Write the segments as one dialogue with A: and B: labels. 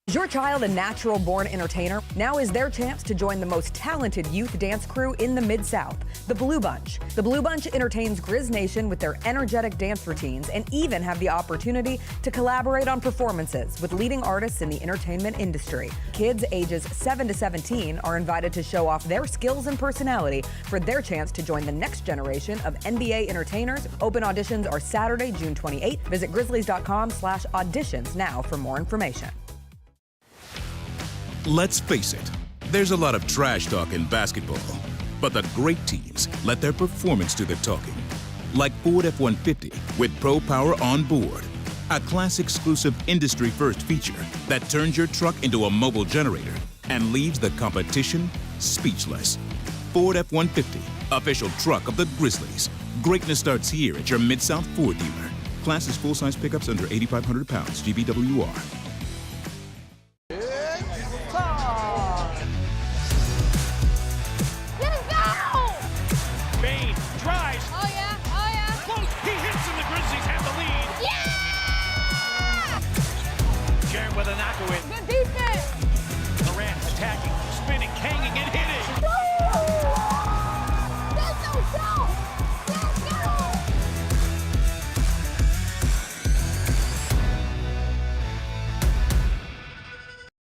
A: Is your child a natural-born entertainer? Now is their chance to join the most talented youth dance crew in the Mid-South, the Blue Bunch. The Blue Bunch entertains Grizz Nation with their energetic dance routines and even have the opportunity to collaborate on performances with leading artists in the entertainment industry. Kids ages 7 to 17 are invited to show off their skills and personality for their chance to join the next generation of NBA entertainers. Open auditions are Saturday, June 28th. Visit grizzlies.com/auditions now for more information.
B: Let's face it, there's a lot of trash talk in basketball, but the great teams let their performance do the talking. Like Ford F-150 with Pro Power on board, a class-exclusive industry-first feature that turns your truck into a mobile generator and leaves the competition speechless. Ford F-150, official truck of the Grizzlies. Greatness starts here at your Mid-South Ford dealer. Class is full-size pickups under 8,500 pounds, GVWR.
C: Jaren with a knockaway.
D: Good defense.
C: Durant attacking, spinning, hanging, and hitting.
D: There's no doubt. Let's go.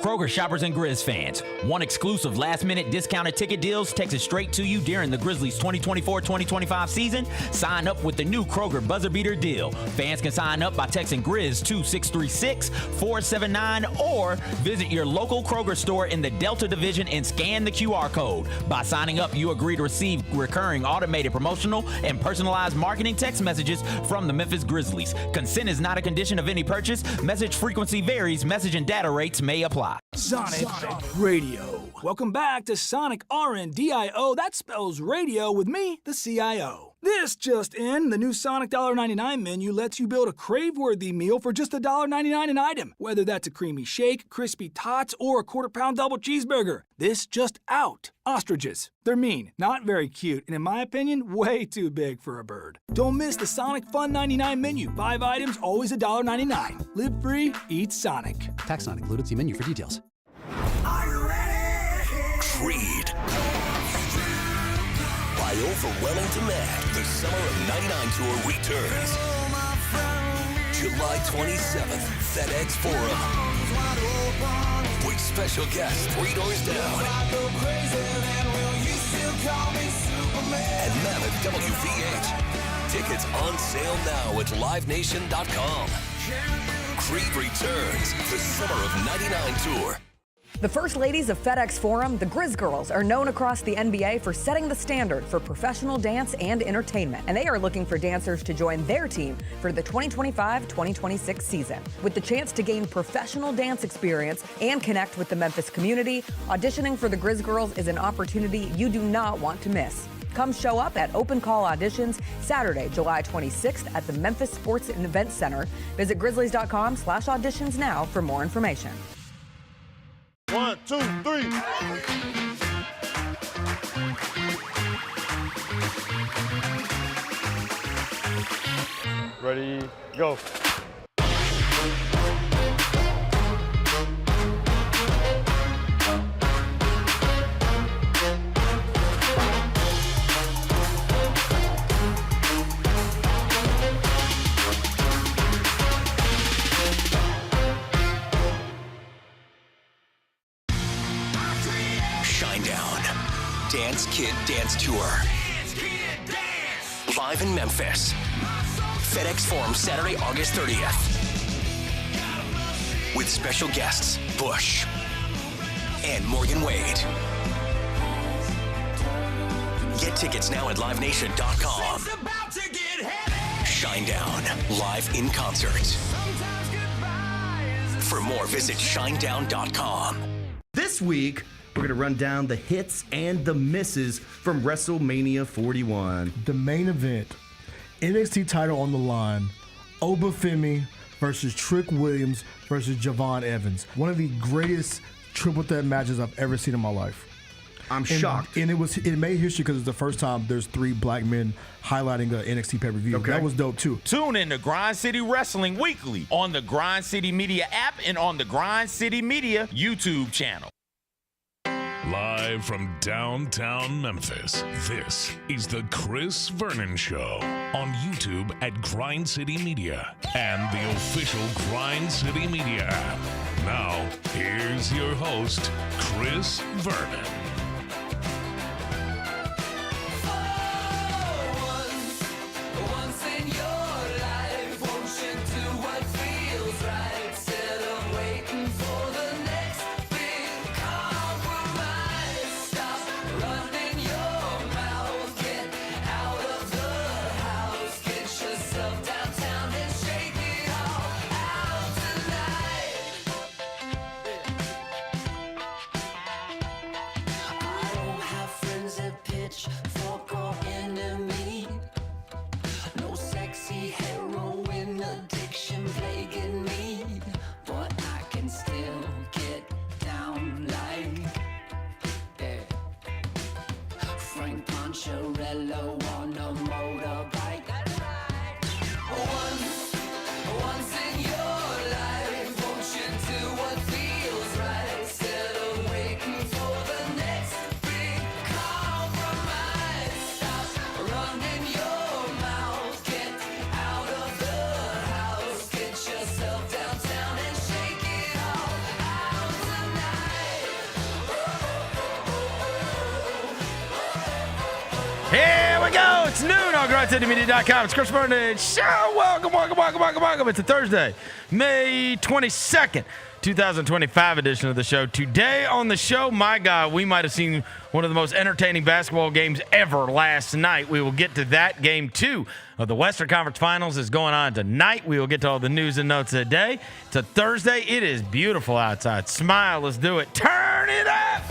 E: Kroger shoppers and Grizz fans, one exclusive last-minute discounted ticket deals texted straight to you during the Grizzlies 2024-2025 season. Sign up with the new Kroger Buzzer Beater deal. Fans can sign up by texting Grizz to 636-479 or visit your local Kroger store in the Delta Division and scan the QR code. By signing up, you agree to receive recurring automated promotional and personalized marketing text messages from the Memphis Grizzlies. Consent is not a condition of any purchase. Message frequency varies. Message and data rates may apply.
F: Sonic Radio. Welcome back to Sonic RNDIO. That spells radio with me, the CIO. This just in, the new Sonic $1.99 menu lets you build a crave-worthy meal for just $1.99 an item. Whether that's a creamy shake, crispy tots, or a quarter-pound double cheeseburger. This just out. Ostriches. They're mean, not very cute, and in my opinion, way too big for a bird. Don't miss the Sonic Fun 99 menu. 5 items, always $1.99. Live free, eat Sonic.
G: Tax not included. See menu for details.
H: Are you ready? Creed. By overwhelming demand, the Summer of '99 tour returns. July 27th, FedEx Forum. With special guests 3 doors down. And Mammoth WVH. Tickets on sale now at livenation.com. Creed returns, the Summer of '99 tour.
A: The First Ladies of FedEx Forum, the Grizz Girls, are known across the NBA for setting the standard for professional dance and entertainment, and they are looking for dancers to join their team for the 2025-2026 season. With the chance to gain professional dance experience and connect with the Memphis community, auditioning for the Grizz Girls is an opportunity you do not want to miss. Come show up at Open Call Auditions Saturday, July 26th at the Memphis Sports and Events Center. Visit grizzlies.com/auditions now for more information.
I: 1, 2, 3. Ready, go.
H: Dance Kid Dance Tour. Live in Memphis. FedEx Forum, Saturday, August 30th. With special guests, Bush and Morgan Wade. Get tickets now at livenation.com. Shinedown, live in concert. For more, visit shinedown.com.
J: This week, we're going to run down the hits and the misses from WrestleMania 41.
K: The main event, NXT title on the line, Obafemi versus Trick Williams versus Javon Evans. One of the greatest triple threat matches I've ever seen in my life.
J: I'm shocked.
K: And it made history because it's the first time there's 3 black men highlighting an NXT pay-per-view.
J: Okay.
K: That was dope, too.
E: Tune in to Grind City Wrestling Weekly on the Grind City Media app and on the Grind City Media YouTube channel.
L: Live from downtown Memphis, this is the Chris Vernon Show on YouTube at Grind City Media and the official Grind City Media app. Now, here's your host, Chris Vernon.
M: Here we go. It's noon on GrindCityMedia.com. It's Chris Vernon Show. Welcome. It's a Thursday, May 22nd, 2025 edition of the show. Today on the show, my God, we might have seen one of the most entertaining basketball games ever last night. We will get to that. Game 2 of the Western Conference Finals is going on tonight. We will get to all the news and notes of the day. It's a Thursday. It is beautiful outside. Smile. Let's do it. Turn it up.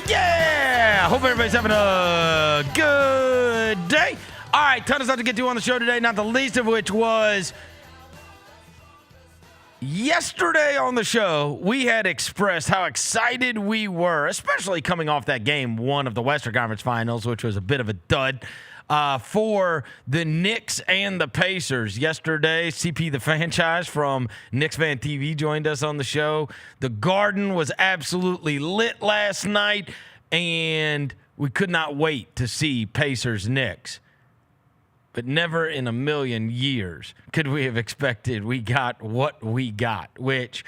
M: Yeah. Hope everybody's having a good day. All right, ton of stuff to get to on the show today, not the least of which was yesterday on the show, we had expressed how excited we were, especially coming off that game 1 of the Western Conference Finals, which was a bit of a dud, for the Knicks and the Pacers. Yesterday, CP the franchise from Knicks Fan TV joined us on the show. The Garden was absolutely lit last night, and we could not wait to see Pacers Knicks. But never in a million years could we have expected we got what we got, which,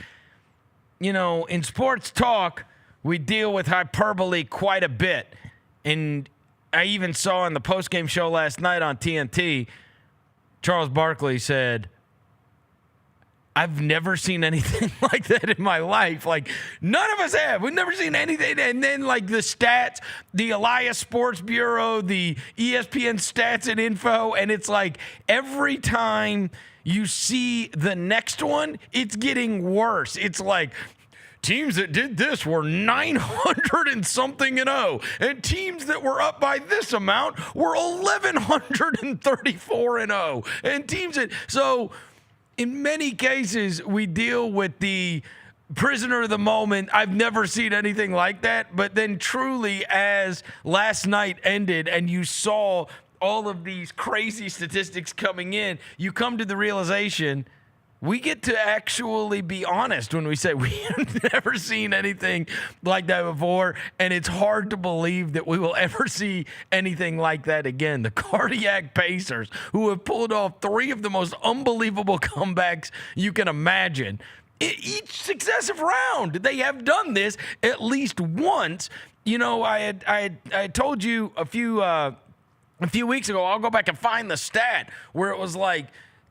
M: in sports talk, we deal with hyperbole quite a bit. And I even saw in the postgame show last night on TNT, Charles Barkley said, I've never seen anything like that in my life. Like, none of us have. We've never seen anything. And then, like, the stats, the Elias Sports Bureau, the ESPN stats and info, and it's like every time you see the next one, it's getting worse. It's like teams that did this were 900 and something and 0, and teams that were up by this amount were 1134 and 0, and teams that so. In many cases, we deal with the prisoner of the moment. I've never seen anything like that. But then truly, as last night ended and you saw all of these crazy statistics coming in, you come to the realization we get to actually be honest when we say we have never seen anything like that before, and it's hard to believe that we will ever see anything like that again. The Cardiac Pacers, who have pulled off 3 of the most unbelievable comebacks you can imagine. Each successive round, they have done this at least once. I had told you a few weeks ago, I'll go back and find the stat where it was like,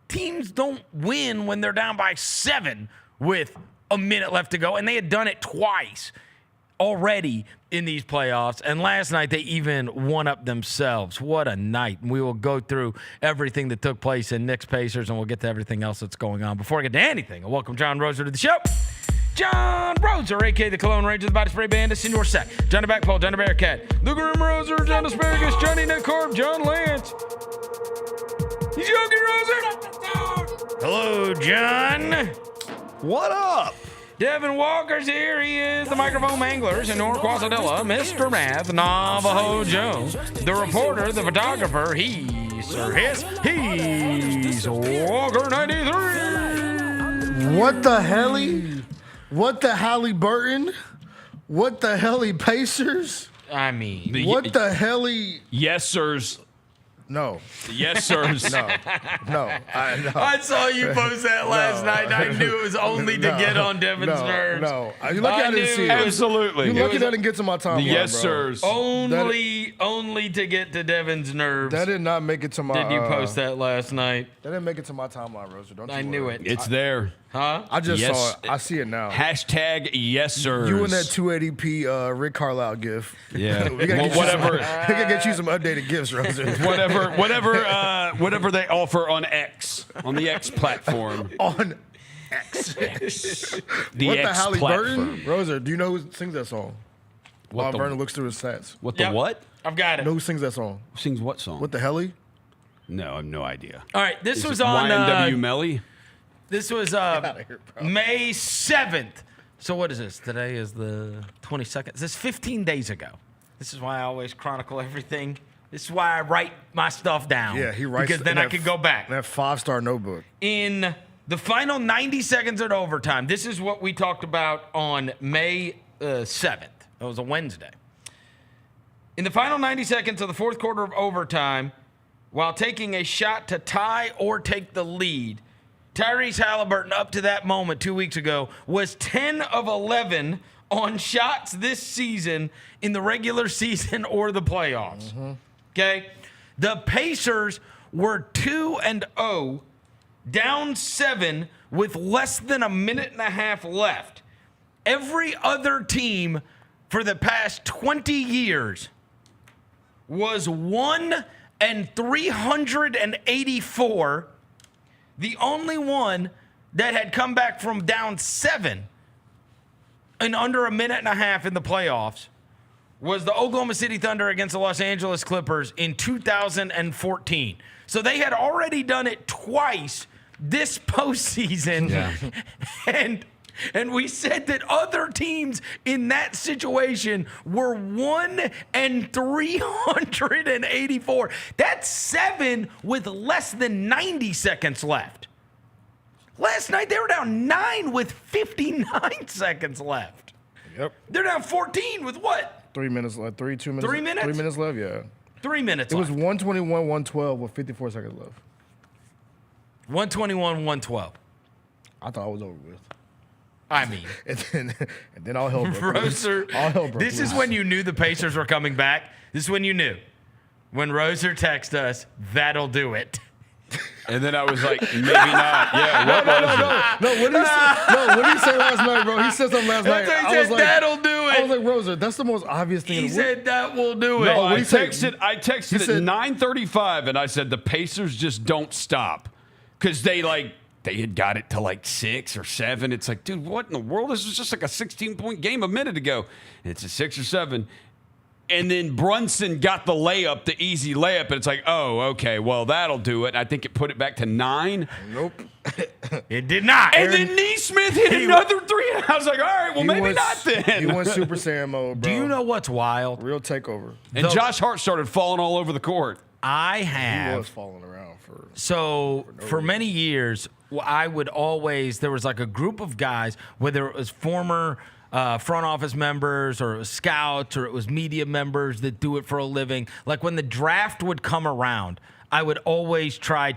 M: teams don't win when they're down by 7 with a minute left to go, and they had done it twice. already in these playoffs, and last night they even won up themselves. What a night. And we will go through everything that took place in Knicks Pacers, and we'll get to everything else that's going on. Before I get to anything, I welcome John Roser to the show. John Roser, a.k.a. the Cologne Ranger, the Body Spray Bandit, Senior Sec, Johnny Backpole, Johnny Bearcat, Luke Rim Roser, John Asparagus, Johnny Netcorp, John Lance. He's Yogi Roser. Hello, John.
N: What up?
M: Devin Walker's here. He is the microphone manglers in North Quasadilla, Mr. Math, Navajo Jones, the reporter, the photographer, he's Walker 93.
K: What the helly? What the Haliburton? What the helly Pacers?
M: I mean,
K: what the helly?
N: Yes, sirs.
K: No.
N: Yes, sirs.
K: No.
M: I saw you post that last night, and I knew it was only to get on Devin's nerves.
K: No. You lucky I didn't see it.
N: Absolutely.
K: You lucky that didn't get to my timeline,
N: yes,
K: bro.
N: sirs.
M: Only to get to Devin's nerves.
K: That did not make it to my.
M: Did you post that last night?
K: That didn't make it to my timeline, Roser. Don't you
M: I knew it.
N: It's there.
M: Huh?
K: I just saw it. I see it now.
N: Hashtag yes, sirs.
K: You and that 280p Rick Carlisle gif.
N: Yeah.
K: We gotta get you some updated gifs, Roser.
N: Whatever they offer on X, on the X platform.
K: On X.
N: The
K: What
N: X
K: the Haliburton?
N: platform.
K: Roser, do you know who sings that song? While Vernon looks through his stats.
N: What the what?
M: I've got it.
K: Know who sings that song?
N: Sings what song?
K: What the helly?
N: No, I have no idea.
M: All right, this
N: Is
M: was
N: it
M: on
N: YNW Melly?
M: This was
K: here,
M: May 7th. So what is this? Today is the 22nd. This is 15 days ago. This is why I always chronicle everything. This is why I write my stuff down.
K: Yeah, he writes
M: because then I can go back.
K: That 5-star notebook.
M: In the final 90 seconds at overtime, this is what we talked about on May 7th. It was a Wednesday. In the final 90 seconds of the fourth quarter of overtime, while taking a shot to tie or take the lead, Tyrese Haliburton, up to that moment 2 weeks ago, was 10 of 11 on shots this season in the regular season or the playoffs. Okay? The Pacers were 2-0, down 7 with less than a minute and a half left. Every other team for the past 20 years was 1-384. The only one that had come back from down 7 in under a minute and a half in the playoffs was the Oklahoma City Thunder against the Los Angeles Clippers in 2014. So they had already done it twice this postseason. Yeah. And we said that other teams in that situation were 1-384. That's 7 with less than 90 seconds left. Last night they were down 9 with 59 seconds left.
K: Yep.
M: They're down 14 with what?
K: 3 minutes left. 2 minutes.
M: 3 minutes?
K: 3 minutes left, yeah.
M: 3 minutes
K: It
M: left.
K: was 121-112 with 54 seconds left.
M: 121-112.
K: I thought I was over with.
M: I mean,
K: and then all hell broke loose.
M: Roser,
K: All hell broke
M: this
K: loose.
M: is when you knew the Pacers were coming back. This is when you knew. When Roser texted us, that'll do it.
N: And then I was like, maybe not. Yeah, what was it?
K: No, what did he say last night, bro? He said something last night.
M: He
K: I
M: said,
K: was like,
M: that'll do it.
K: I was like, Roser, that's the most obvious thing.
M: He said that will do it.
N: No,
K: what'd
N: I
K: he say?
N: texted at 9:35, and I said the Pacers just don't stop because they had got it to like 6 or 7. It's like, dude, what in the world? This was just like a 16-point game a minute ago. And it's a 6 or 7. And then Brunson got the layup, the easy layup, and it's like, oh, okay, well, that'll do it. I think it put it back to 9.
K: Nope.
M: It did not.
N: And then Nesmith hit another 3, and I was like, all right, well, maybe not then.
K: He went Super Saiyan mode, bro.
M: Do you know what's wild?
K: Real takeover.
N: And Josh Hart started falling all over the court.
M: I
K: He
M: have.
K: was falling around for
M: Many years, I would always, there was like a group of guys, whether it was former front office members or it was scouts or it was media members that do it for a living. Like when the draft would come around, I would always I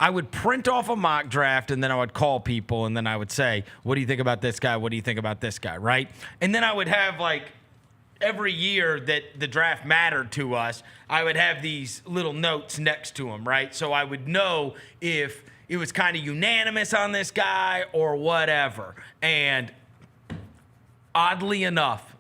M: would print off a mock draft and then I would call people and then I would say, what do you think about this guy? What do you think about this guy? Right? And then I would have like every year that the draft mattered to us, I would have these little notes next to him, right? So I would know if it was kind of unanimous on this guy or whatever. And oddly enough,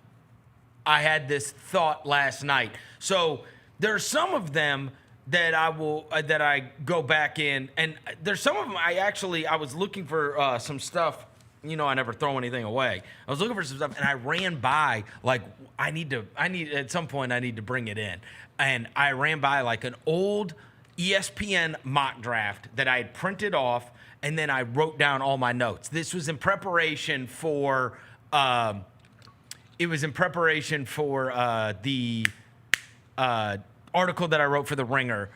M: I had this thought last night. So there's some of them that I go back in, and there's some of them I was looking for some stuff. You know, I never throw anything away. I was looking for some stuff, and I ran by like I need at some point I need to bring it in, and I ran by like an old ESPN mock draft that I had printed off, and then I wrote down all my notes. This was in preparation for. It was in preparation for the article that I wrote for the Ringer.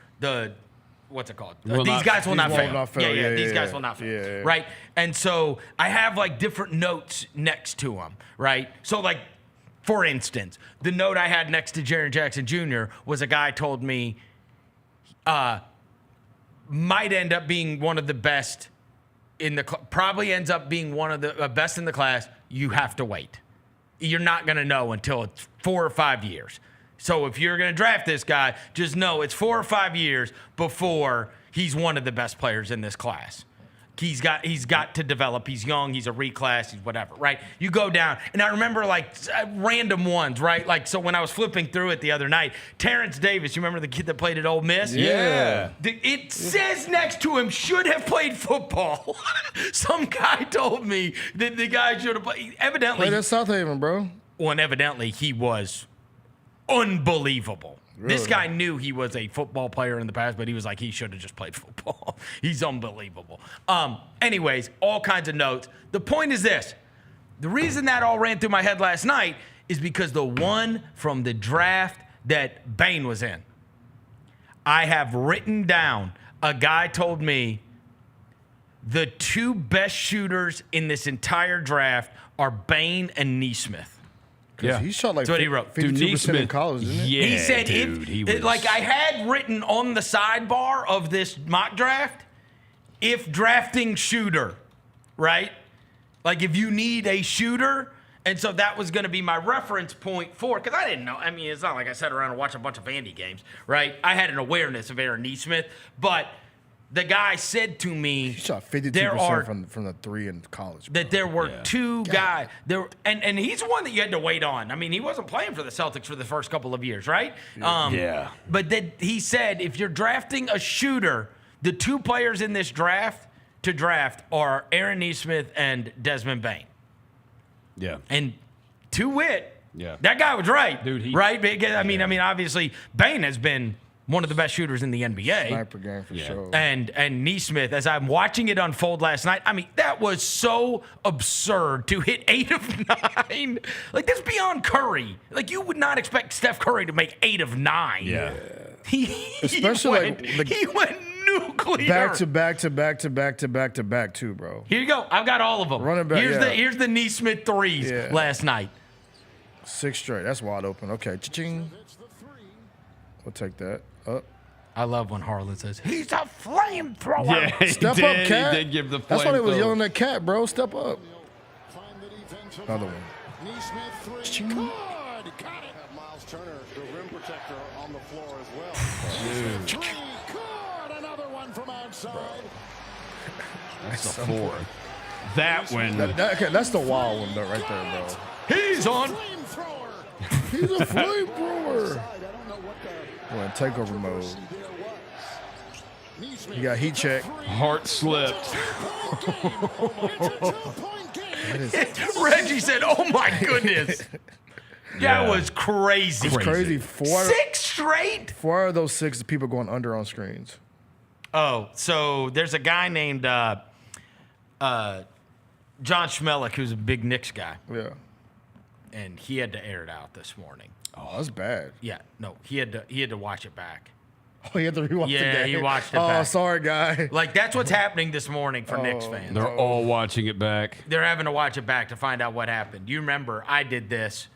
M: What's it called? These guys will not fail. These guys will not fail. Right? And so I have like different notes next to them, right? So like, for instance, the note I had next to Jaren Jackson Jr. was a guy told me might end up being one of the best in the probably ends up being one of the best in the class. You have to wait. You're not going to know until it's 4 or 5 years. So if you're going to draft this guy, just know it's 4 or 5 years before he's one of the best players in this class. He's got to develop. He's young. He's a reclass. He's whatever, right? You go down, and I remember like random ones, right? Like so when I was flipping through it the other night, Terrence Davis. You remember the kid that played at Ole Miss?
N: Yeah.
M: It says next to him should have played football. Some guy told me that the guy should have played. Evidently,
O: played at South Haven, bro.
M: Well, and evidently he was unbelievable. Really? This guy knew he was a football player in the past, but he was like, he should have just played football. He's unbelievable. Anyways, all kinds of notes. The point is this. The reason that all ran through my head last night is because the one from the draft that Bain was in, I have written down, a guy told me the 2 best shooters in this entire draft are Bain and Nesmith.
O: Yeah, he shot like
M: that's what he wrote.
O: 52% in college, didn't he?
M: Yeah, he said like I had written on the sidebar of this mock draft, if drafting shooter, right? Like if you need a shooter, and so that was going to be my reference point for, because I didn't know. I mean, it's not like I sat around and watched a bunch of Vandy games, right? I had an awareness of Aaron Nesmith, but the guy said to me,
O: he shot 52% from the 3 in college.
M: Bro. That there were 2 guys there, and he's one that you had to wait on. I mean, he wasn't playing for the Celtics for the first couple of years, right? But that he said, if you're drafting a shooter, the 2 players in this draft to draft are Aaron Nesmith and Desmond Bain.
N: Yeah,
M: and to wit,
N: yeah,
M: that guy was right,
N: dude.
M: Right? Because, I mean, obviously, Bain has been one of the best shooters in the NBA.
O: Sniper game for sure.
M: And Nesmith, as I'm watching it unfold last night, I mean, that was so absurd to hit 8 of 9. Like, that's beyond Curry. Like, you would not expect Steph Curry to make 8 of 9.
N: Yeah.
O: Especially
M: he went nuclear.
O: Back to back too, bro.
M: Here you go. I've got all of them.
O: Running back.
M: Here's the Nesmith threes last night.
O: 6 straight. That's wide open. Okay. Cha-ching. We'll take that. Up.
M: I love when Harlan says, he's a flamethrower.
O: Yeah, Step up, Cat.
N: He did give the
O: That's why they was yelling at Cat, bro. Step up. Another one.
I: Miles Turner, the rim protector, on the floor as well. Another one from outside.
N: That's the 4. That one.
O: That's the wild one, though, right there, bro.
M: He's on.
O: He's a flamethrower. We're in takeover mode. You got heat check.
N: Heart slipped.
M: Reggie said, oh my goodness. That was crazy.
O: It's crazy.
M: 6 straight?
O: 4 of those 6 people going under on screens.
M: Oh, so there's a guy named John Schmelik, who's a big Knicks guy.
O: Yeah.
M: And he had to air it out this morning.
O: Oh, that's bad.
M: Yeah, no, he had to watch it back.
O: Oh, he had to rewatch the game?
M: Yeah, he watched it back.
O: Oh, sorry, guy.
M: Like, that's what's happening this morning for Knicks fans.
N: They're all watching it back.
M: They're having to watch it back to find out what happened. You remember, I did this.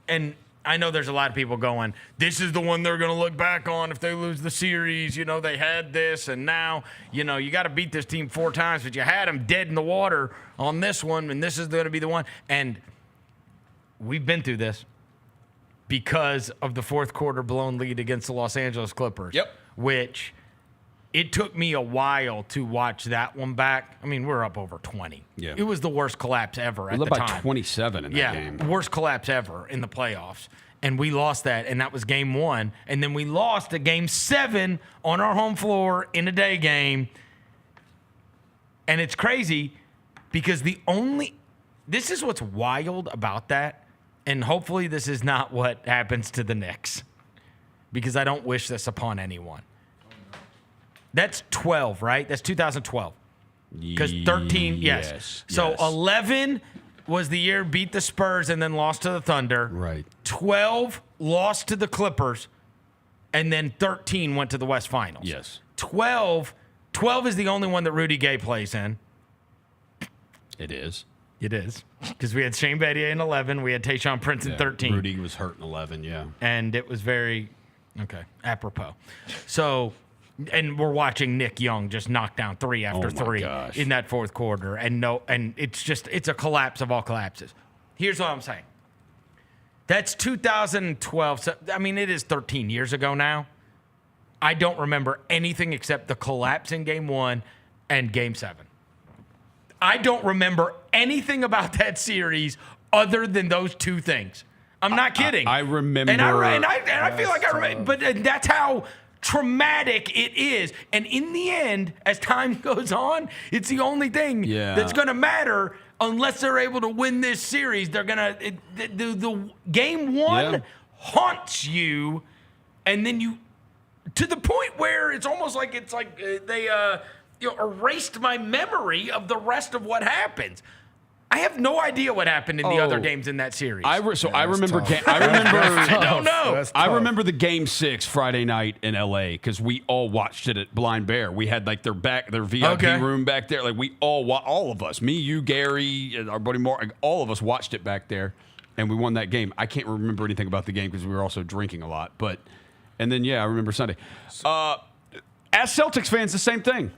M: And I know there's a lot of people going, this is the one they're going to look back on if they lose the series. You know, they had this, and now, you know, you got to beat this team 4 times, but you had them dead in the water on this one, and this is going to be the one. And we've been through this because of the 4th quarter blown lead against the Los Angeles Clippers.
N: Yep.
M: Which it took me a while to watch that one back. I mean, we're up over 20.
N: Yeah.
M: It was the worst collapse ever at the
N: by
M: time.
N: 27 in that game.
M: Worst collapse ever in the playoffs. And we lost that, and that was game 1. And then we lost a game 7 on our home floor in a day game. And it's crazy because this is what's wild about that. And hopefully this is not what happens to the Knicks, because I don't wish this upon anyone. That's 12, right? That's 2012. Because 13, yes. So 11 was the year beat the Spurs and then lost to the Thunder.
N: Right.
M: 12 lost to the Clippers, and then 13 went to the West Finals.
N: Yes.
M: 12 is the only one that Rudy Gay plays in.
N: It is.
M: It is. Because we had Shane Battier in 11. We had Tayshaun Prince in 13.
N: Rudy was hurt in 11, yeah.
M: And it was very, apropos. So, and we're watching Nick Young just knock down 3 after 3 in that fourth quarter. And it's a collapse of all collapses. Here's what I'm saying. That's 2012. So, I mean, it is 13 years ago now. I don't remember anything except the collapse in game 1 and game 7. I don't remember anything about that series other than those 2 things. I'm not kidding.
N: I remember.
M: And I feel like I remember. But that's how traumatic it is. And in the end, as time goes on, it's the only thing that's going to matter unless they're able to win this series. They're going to the game 1 haunts you, and then you to the point where it's almost like they erased my memory of the rest of what happens. I have no idea what happened in the other games in that series.
N: I remember.
M: I don't know.
N: I remember the game 6 Friday night in LA because we all watched it at Blind Bear. We had like their VIP room back there. Like we all of us, me, you, Gary, and our buddy Mark, all of us watched it back there, and we won that game. I can't remember anything about the game because we were also drinking a lot. And then I remember Sunday. As Celtics fans, the same thing.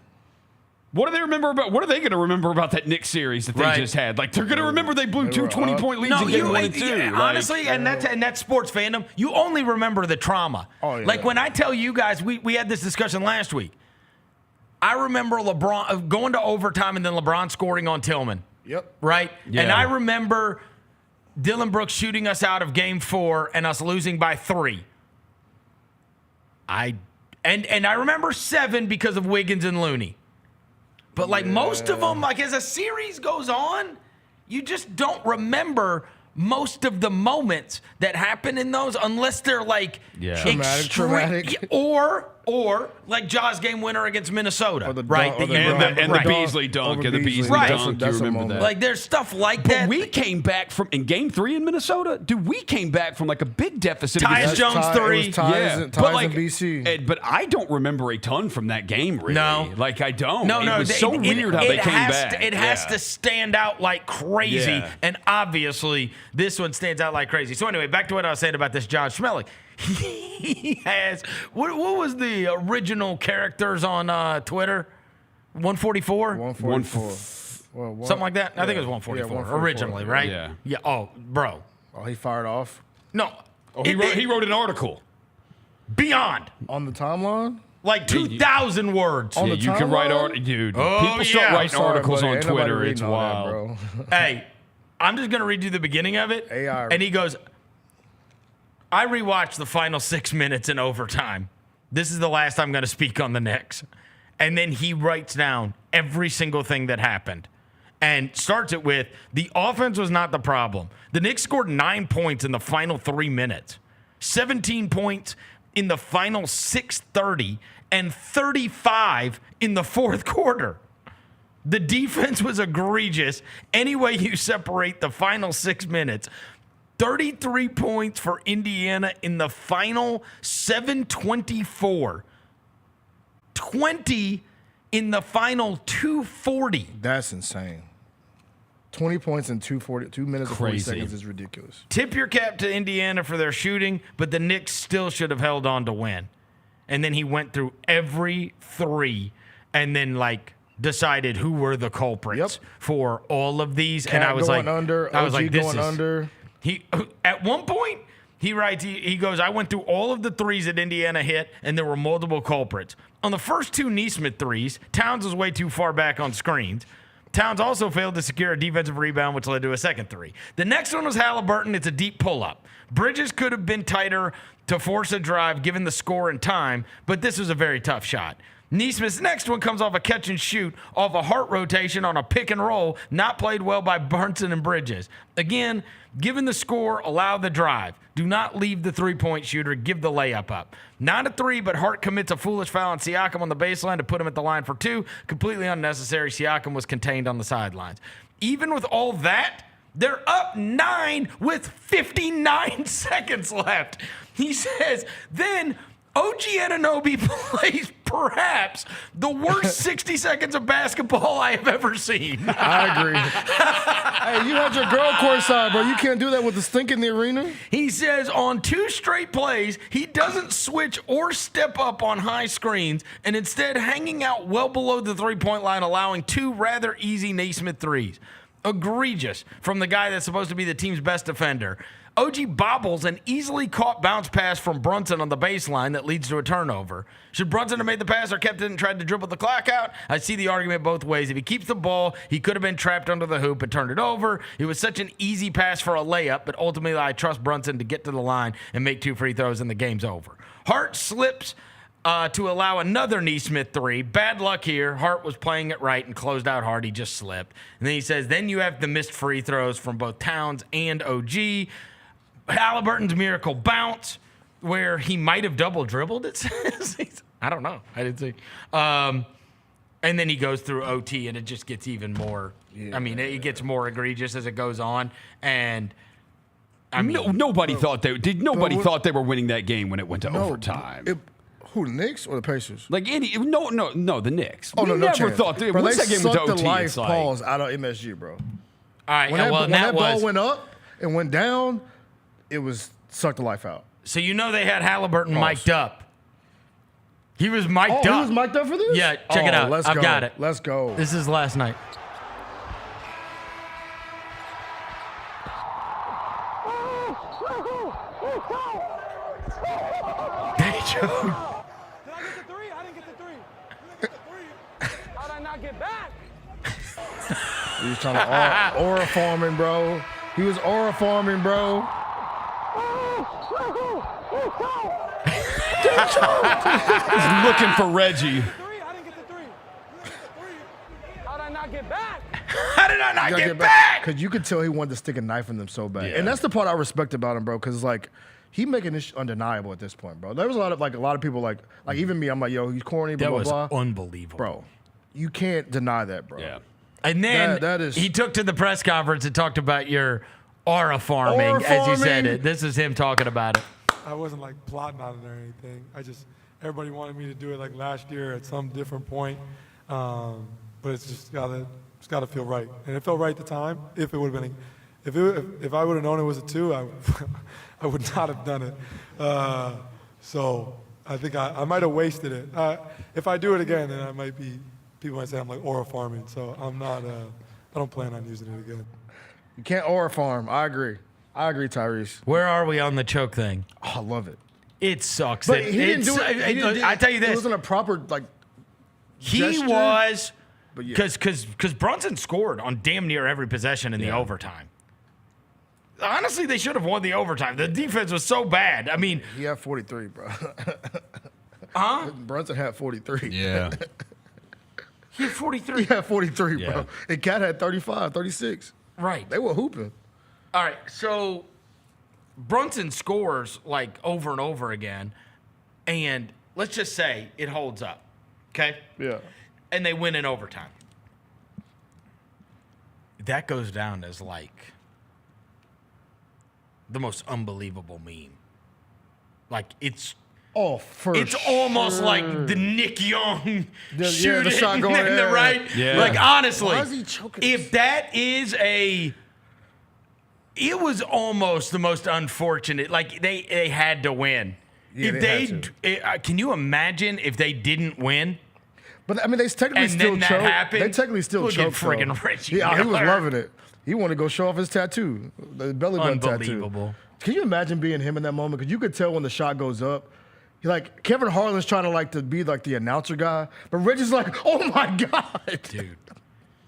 N: What do they remember about? What are they going to remember about that Knicks series that they just had? Like they're going to remember they blew 2 20-point leads in game 1 and 2.
M: Honestly, and that's sports fandom. You only remember the trauma. Like when I tell you guys, we had this discussion last week. I remember LeBron going to overtime and then LeBron scoring on Tillman.
O: Yep.
M: Right.
N: Yeah.
M: And I remember Dylan Brooks shooting us out of game 4 and us losing by 3. And I remember 7 because of Wiggins and Looney. But like most of them, like as a series goes on, you just don't remember most of the moments that happen in those unless they're like
O: traumatic.
M: Or like Ja's game winner against Minnesota,
N: the Beasley dunk and the Beasley dunk. You remember that?
M: Like there's stuff like
N: but
M: that.
N: We came back from in game 3 in Minnesota. Dude, we came back from like a big deficit.
M: Tyus Jones 3,
O: Tyus and BC.
N: But I don't remember a ton from that game. Really,
M: no,
N: like I don't.
M: No,
N: it was so weird how they came back.
M: It has to stand out like crazy, and obviously this one stands out like crazy. So anyway, back to what I was saying about this John Schmeling. He has what was the original characters on Twitter? 144?
O: 144.
M: Something like that? I think it was 144 originally, right?
N: Yeah.
M: Oh, bro.
O: Oh, he fired off?
M: No.
N: He wrote an article.
M: Beyond.
O: On the timeline?
M: Like 2,000 words.
O: On the
N: you can write dude. People start writing articles on Twitter. It's wild.
O: Bro.
M: Hey, I'm just going to read you the beginning of it. And he goes, I rewatched the final 6 minutes in overtime. This is the last I'm going to speak on the Knicks. And then he writes down every single thing that happened and starts it with, the offense was not the problem. The Knicks scored 9 points in the final 3 minutes, 17 points in the final 6:30, and 35 in the fourth quarter. The defense was egregious. Any way you separate the final 6 minutes, 33 points for Indiana in the final 7:24. 20 in the final 2:40.
O: That's insane. 20 points in 2 minutes and 40 seconds is ridiculous.
M: Tip your cap to Indiana for their shooting, but the Knicks still should have held on to win. And then he went through every 3 and then decided who were the culprits for all of these.
O: Cat
M: and I was
O: going under,
M: I was
O: OG
M: like, this
O: going
M: is
O: under.
M: He at one point He writes, he goes, I went through all of the threes that Indiana hit, and there were multiple culprits. On the first 2 Nesmith threes, Towns was way too far back on screens. Towns also failed to secure a defensive rebound, which led to a second 3. The next one was Haliburton. It's a deep pull-up. Bridges could have been tighter to force a drive given the score and time, but this was a very tough shot. Nesmith's next one comes off a catch and shoot off a Hart rotation on a pick and roll, not played well by Brunson and Bridges. Again, given the score, allow the drive. Do not leave the three-point shooter. Give the layup up. Not a 3, but Hart commits a foolish foul on Siakam on the baseline to put him at the line for 2. Completely unnecessary. Siakam was contained on the sidelines. Even with all that, they're up 9 with 59 seconds left. He says, then OG Anunoby plays perhaps the worst 60 seconds of basketball I have ever seen.
O: I agree. Hey, you had your girl courtside, bro. You can't do that with the stink in the arena.
M: He says on 2 straight plays, he doesn't switch or step up on high screens and instead hanging out well below the three-point line, allowing 2 rather easy Nesmith threes. Egregious from the guy that's supposed to be the team's best defender. OG bobbles an easily caught bounce pass from Brunson on the baseline that leads to a turnover. Should Brunson have made the pass or kept it and tried to dribble the clock out? I see the argument both ways. If he keeps the ball, he could have been trapped under the hoop and turned it over. It was such an easy pass for a layup, but ultimately I trust Brunson to get to the line and make 2 free throws and the game's over. Hart slips to allow another Nesmith 3. Bad luck here. Hart was playing it right and closed out hard. He just slipped. And then he says, then you have the missed free throws from both Towns and OG. Haliburton's miracle bounce, where he might have double dribbled, it says. I don't know. I didn't see. And then he goes through OT, and it just gets even more. Yeah, I mean, it gets more egregious as it goes on. And I mean,
N: nobody thought they thought they were winning that game when it went to overtime.
O: Who, the Knicks or the Pacers?
N: Like the Knicks.
O: Oh,
N: we
O: no
N: never
O: chance.
N: thought that.
O: Bro,
N: Once
O: they
N: that game went to
O: sucked
N: OT,
O: the life
N: it's like,
O: balls out of MSG, bro.
M: All right,
O: when that ball went up and went down, it was sucked the life out.
M: So you know they had Haliburton mic'd up. He was mic'd up.
O: He was mic'd up for this?
M: Yeah, check it out. I've got it.
O: Let's go.
M: This is last night.
C: Did I get the 3? I didn't get the 3. How'd I not get back?
O: He was trying to aura farming, bro. He was aura farming, bro.
N: He's looking for Reggie.
C: I didn't get the 3. How'd I not get back?
M: How did I not get back?
O: Because you could tell he wanted to stick a knife in them so bad. Yeah. And that's the part I respect about him, bro, because, like, he making this undeniable at this point, bro. There was a lot of people like even me, I'm like, yo, he's corny, blah,
M: that
O: blah,
M: was
O: blah.
M: unbelievable.
O: Bro, you can't deny that, bro.
N: Yeah.
M: And then he took to the press conference and talked about your aura farming, as you said it. This is him talking about it.
P: I wasn't like plotting on it or anything. Everybody wanted me to do it like last year at some different point. But it's just gotta feel right. And it felt right at the time. If it would have been, if I would have known it was a 2, I would not have done it. So I think I might have wasted it. If I do it again, then people might say I'm like aura farming. So I'm not, I don't plan on using it again.
O: You can't aura farm. I agree, Tyrese.
M: Where are we on the choke thing?
O: Oh, I love it.
M: It sucks.
O: But he didn't do it.
M: I tell you this.
O: It wasn't a proper, like,
M: he
O: gesture.
M: was, because Brunson scored on damn near every possession in the overtime. Honestly, they should have won the overtime. The defense was so bad. I mean,
O: he had 43, bro.
M: Huh?
O: Brunson had 43.
N: Yeah.
M: He had 43.
O: He had 43, bro. And Cat had 35, 36.
M: Right.
O: They were hooping.
M: All right, so Brunson scores like over and over again, and let's just say it holds up, okay?
O: Yeah.
M: And they win in overtime. That goes down as like the most unbelievable meme. Like it's almost like the Nick Young shooting
O: the shot going
M: in the right.
N: Yeah.
M: Like honestly,
O: why is he choking
M: if that is it was almost the most unfortunate. Like they had to win.
O: Yeah,
M: Can you imagine if they didn't win?
O: But I mean, they technically
M: And
O: still
M: then that
O: choked.
M: happened?
O: They technically still
M: Look at
O: choked.
M: friggin' Reggie
O: Yeah, he was
M: Miller.
O: loving it. He wanted to go show off his tattoo, the belly button tattoo.
M: Unbelievable.
O: Can you imagine being him in that moment? Because you could tell when the shot goes up. Like Kevin Harlan's trying to be like the announcer guy, but Reggie's like, "Oh my God,
M: dude!"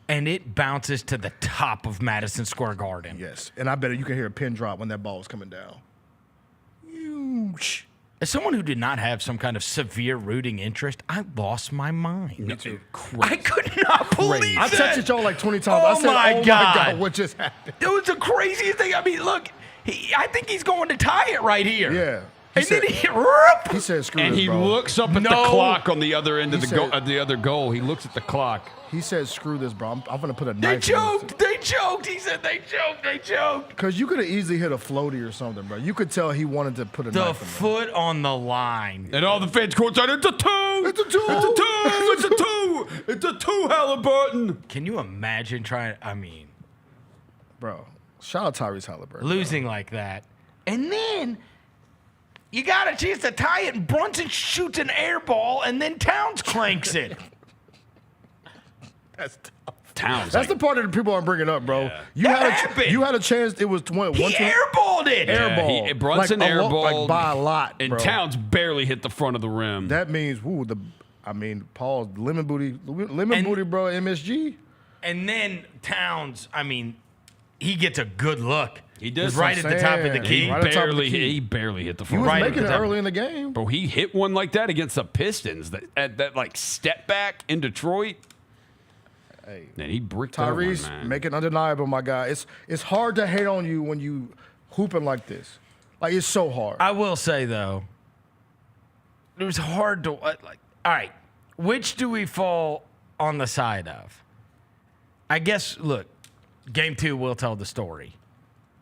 M: And it bounces to the top of Madison Square Garden.
O: Yes, and I bet you can hear a pin drop when that ball is coming down.
M: As someone who did not have some kind of severe rooting interest, I lost my mind.
N: Me too.
M: I could not believe
O: I
M: that.
O: texted y'all like 20 times.
M: Oh
O: I said,
M: my
O: "Oh
M: God.
O: my God, what just happened?"
M: It was the craziest thing. I mean, look, I think he's going to tie it right here.
O: Yeah.
M: And then
O: he said, "Screw
N: And
O: this,
N: he
O: bro."
N: looks up at the clock on the other end of the other goal. He looks at the clock.
O: He said, "Screw this, bro. I'm going to put a
M: They
O: knife."
M: choked. They choked. He said they choked. They choked.
O: Because you could have easily hit a floaty or something, bro. You could tell he wanted to put a
M: The
O: knife in
M: foot on the line.
N: And all the fans courtside, it's a 2!
O: It's a 2!
N: It's a 2! It's a 2! It's a 2, Haliburton!
M: Can you imagine trying? I mean,
O: bro, shout out Tyrese Haliburton.
M: Losing like that. And then you got a chance to tie it, and Brunson shoots an air ball, and then Towns clanks it.
O: That's tough.
N: Towns.
O: That's the part that people aren't bringing up, bro.
M: Yeah.
O: You had a chance. It was
M: He airballed it.
O: Airball.
N: Brunson
O: like
N: airballed.
O: like by a lot,
N: And
O: bro.
N: Towns barely hit the front of the rim.
O: That means, Paul's lemon booty, bro, MSG.
M: And then Towns, I mean, he gets a good look.
N: He does.
M: Right at the top of the key.
N: He barely hit the front.
O: He was making it early in the game.
N: Bro, he hit one like that against the Pistons. That like step back in Detroit.
O: Hey,
N: and he bricked
O: Tyrese,
N: that one, man.
O: make it undeniable, my guy. It's hard to hate on you when you hooping like this. Like, it's so hard.
M: I will say, though, it was hard to, all right, which do we fall on the side of? I guess, look, game 2 will tell the story.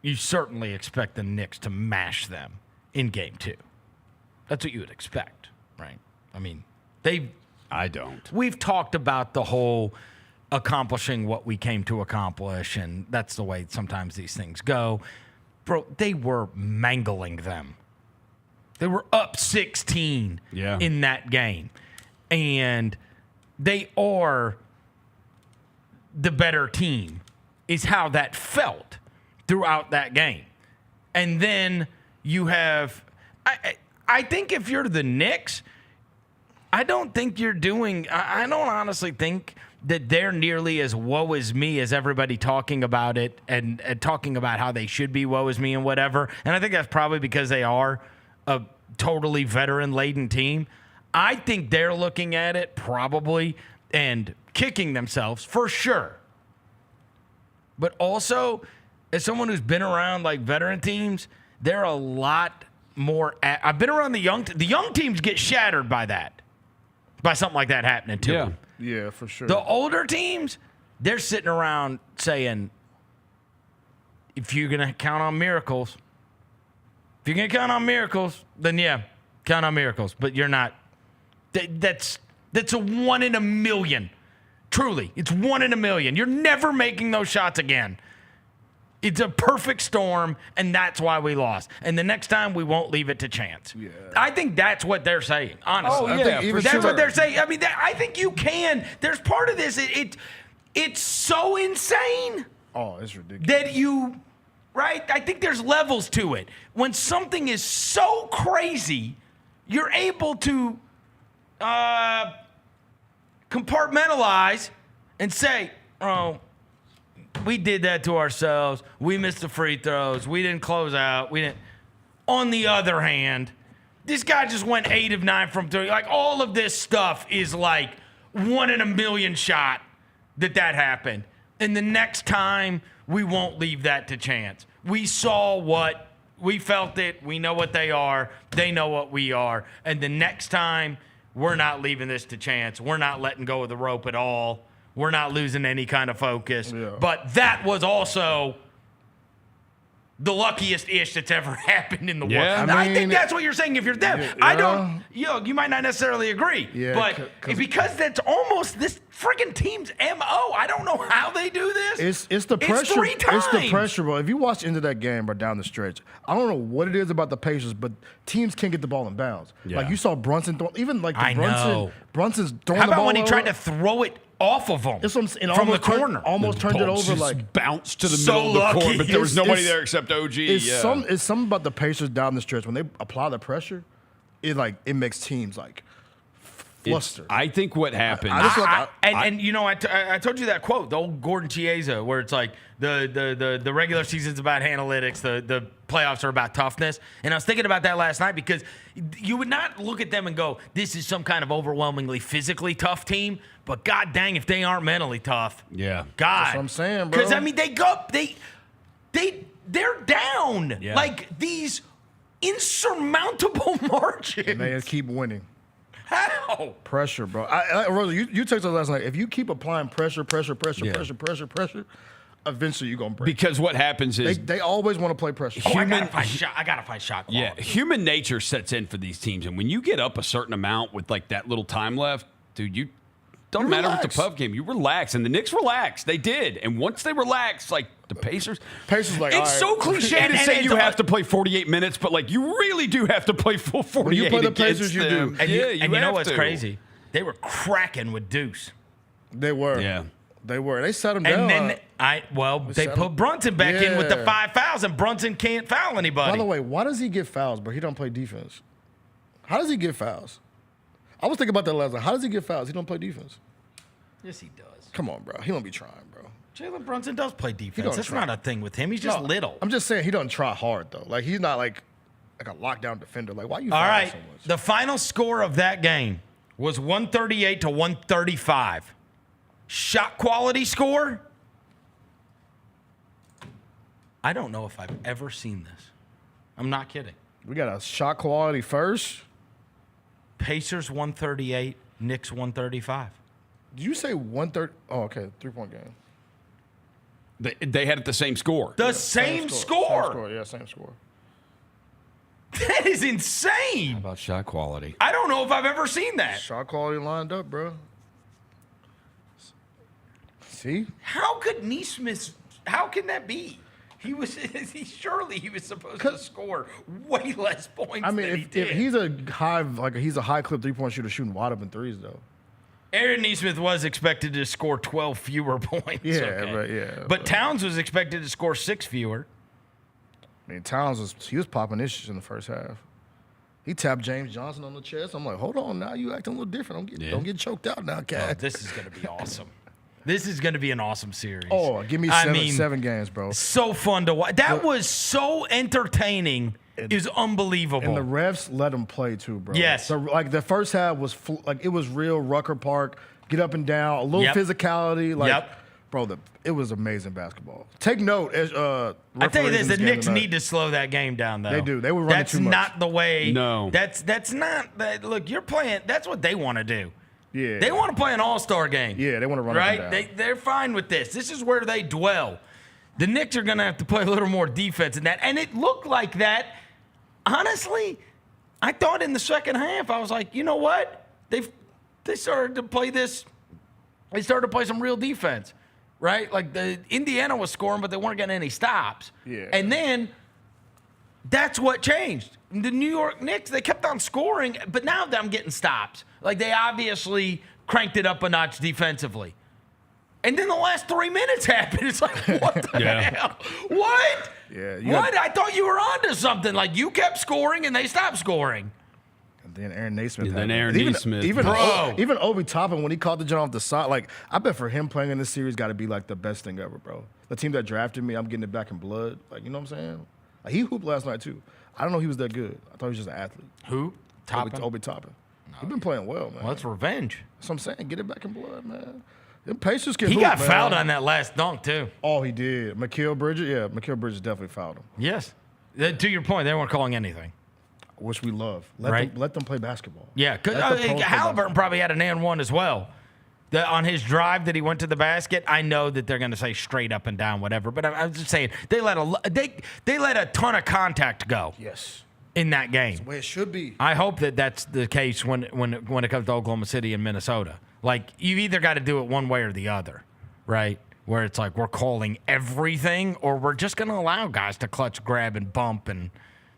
M: You certainly expect the Knicks to mash them in game 2. That's what you would expect, right? I mean,
N: I don't.
M: We've talked about the whole accomplishing what we came to accomplish, and that's the way sometimes these things go. Bro, they were mangling them. They were up 16 in that game. And they are the better team, is how that felt throughout that game. And then you have, I think if you're the Knicks, I don't think you're doing, I don't honestly think that they're nearly as woe is me as everybody talking about it and talking about how they should be woe is me and whatever. And I think that's probably because they are a totally veteran-laden team. I think they're looking at it probably and kicking themselves for sure. But also, as someone who's been around like veteran teams, they're a lot more. I've been around the young teams get shattered by that, by something like that happening to them.
O: Yeah, for sure.
M: The older teams, they're sitting around saying, if you're going to count on miracles, then yeah, count on miracles. But you're not. That's a 1 in a million. Truly, it's 1 in a million. You're never making those shots again. It's a perfect storm, and that's why we lost. And the next time, we won't leave it to chance. Yeah. I think that's what they're saying, honestly.
N: Oh, yeah,
M: that's what they're saying. I mean, I think you can. There's part of this. It's so insane.
O: Oh, it's ridiculous.
M: That you, right? I think there's levels to it. When something is so crazy, you're able to compartmentalize and say, oh, we did that to ourselves. We missed the free throws. We didn't close out. We didn't. On the other hand, this guy just went 8 of 9 from 3. Like, all of this stuff is like 1 in a million shot that happened. And the next time, we won't leave that to chance. We saw what, we felt it. We know what they are. They know what we are. And the next time, we're not leaving this to chance. We're not letting go of the rope at all. We're not losing any kind of focus. Yeah. But that was also the luckiest ish that's ever happened in the world. I think that's what you're saying if you're them. Yeah. I don't, you might not necessarily agree. Yeah, but because that's almost this freaking team's MO. I don't know how they do this.
O: It's the pressure.
M: It's 3 times.
O: It's the pressure, bro. If you watch into that game, bro, down the stretch, I don't know what it is about the Pacers, but teams can't get the ball in bounds. Yeah. Like you saw Brunson even like Brunson's throwing the ball.
M: How about when he tried to throw it off of them
O: It's from
M: the corner.
O: Almost turned it over like
N: bounced to the
M: So
N: middle of the
M: lucky.
N: court, but there was nobody
O: It's-
N: there except OG.
O: It's something about the Pacers down the stretch when they apply the pressure. It makes teams like fluster.
N: I think what happened.
M: And you know, I told you that quote, the old Gordon Chiesa, where it's like the regular season's about analytics, the playoffs are about toughness. And I was thinking about that last night because you would not look at them and go, this is some kind of overwhelmingly physically tough team. But god dang, if they aren't mentally tough.
N: Yeah.
M: God.
O: That's what I'm saying, bro.
M: Because I mean, they're down.
N: Yeah.
M: Like these insurmountable margins.
O: And they keep winning.
M: How?
O: Pressure, bro. Rosa, you texted us last night. If you keep applying pressure, eventually you're gonna break.
N: Because what happens is
O: they always want to play pressure.
M: I gotta find shot quality.
N: Yeah, human nature sets in for these teams, and when you get up a certain amount with like that little time left, dude, you don't matter with the puff game. You relax, and the Knicks relaxed. They did, and once they relaxed, like the Pacers
O: like,
N: it's so cliche to say you have to play 48 minutes, but like you really do have to play full 48.
O: When you play the
N: against
O: Pacers, you
N: them.
O: do.
M: And
N: yeah,
M: you know
N: have
M: what's
N: to.
M: crazy? They were cracking with Deuce.
O: They were.
N: Yeah.
O: They were. They set him down.
M: And then they put Brunson back in with the
O: Yeah.
M: 5 fouls, and Brunson can't foul anybody.
O: By the way, why does he get fouls, bro? He don't play defense. How does he get fouls? I was thinking about that last night. How does he get fouls? He don't play defense.
M: Yes, he does.
O: Come on, bro. He don't be trying, bro.
M: Jalen Brunson does play defense.
O: don't
M: That's
O: try.
M: not a thing with him. He's just
O: No,
M: little.
O: I'm just saying he doesn't try hard though. Like he's not like a lockdown defender. Like why you?
M: All
O: fouling
M: right.
O: so much?
M: The final score of that game was 138 to 135. Shot quality score? I don't know if I've ever seen this. I'm not kidding.
O: We got a shot quality first.
M: Pacers 138, Knicks 135.
O: Did you say 130? Oh, okay. 3-point game.
N: They had it the same score.
M: The same score.
O: Same score. Yeah, same score.
M: That is insane.
N: How about shot quality?
M: I don't know if I've ever seen that.
O: Shot quality lined up, bro. See?
M: How could Nesmith? How can that be? He was surely he was supposed to score way less points.
O: I mean,
M: than he
O: if
M: did.
O: he's a high clip 3-point shooter shooting wide open threes though.
M: Aaron Nesmith was expected to score 12 fewer points.
O: Yeah,
M: okay. But Towns was expected to score 6 fewer.
O: I mean, Towns was popping issues in the first half. He tapped James Johnson on the chest. I'm like, hold on, now you acting a little different. Don't get choked out now, cat.
M: Oh, this is going to be awesome. This is going to be an awesome series.
O: Oh, give me seven games, bro.
M: So fun to watch. That was so entertaining. Is unbelievable.
O: And the refs let them play too, bro.
M: Yes.
O: So like the first half was it was real Rucker Park, get up and down, a little physicality. Like, bro, it was amazing basketball. Take note,
M: I tell you this: the Knicks need to slow that game down, though.
O: They do. They were running too much.
M: That's not the way.
N: No.
M: That's not. Look, you're playing. That's what they want to do.
O: Yeah.
M: They want to play an all-star game.
O: Yeah, they want to run
M: right.
O: up and down.
M: They're fine with this. This is where they dwell. The Knicks are going to have to play a little more defense in that, and it looked like that. Honestly, I thought in the second half, I was like, you know what? They started to play this. They started to play some real defense, right? Like the Indiana was scoring, but they weren't getting any stops.
O: Yeah.
M: And then that's what changed. The New York Knicks, they kept on scoring, but now I'm getting stops. Like they obviously cranked it up a notch defensively. And then the last 3 minutes happened. It's like, what the hell? What?
O: Yeah.
M: What? I thought you were onto something. Like you kept scoring and they stopped scoring.
O: And then Aaron Nesmith.
N: And then Aaron Nesmith.
O: Even Obi Toppin, when he caught the jump off the side, like I bet for him playing in this series got to be like the best thing ever, bro. The team that drafted me, I'm getting it back in blood. Like, you know what I'm saying? Like, he hooped last night too. I don't know he was that good. I thought he was just an athlete.
M: Who? Toppin?
O: Obi Toppin. He's been playing well, man.
M: Well, that's revenge.
O: That's what I'm saying. Get it back in blood, man. Them Pacers can
M: He
O: hoop,
M: got
O: man.
M: fouled on that last dunk, too.
O: Oh, he did. Mikal Bridges? Yeah, Mikal Bridges definitely fouled him.
M: Yes. To your point, they weren't calling anything.
O: Which we love. Let them play basketball.
M: Yeah, because
O: Let the pros play
M: Haliburton probably had an and one as well. On his drive that he went to the basket, I know that they're going to say straight up and down, whatever. But I'm just saying they let a ton of contact go.
O: Yes.
M: In that game,
O: That's the way it should be.
M: I hope that that's the case when it comes to Oklahoma City and Minnesota. Like you've either got to do it one way or the other, right? Where it's like we're calling everything, or we're just going to allow guys to clutch, grab, and bump and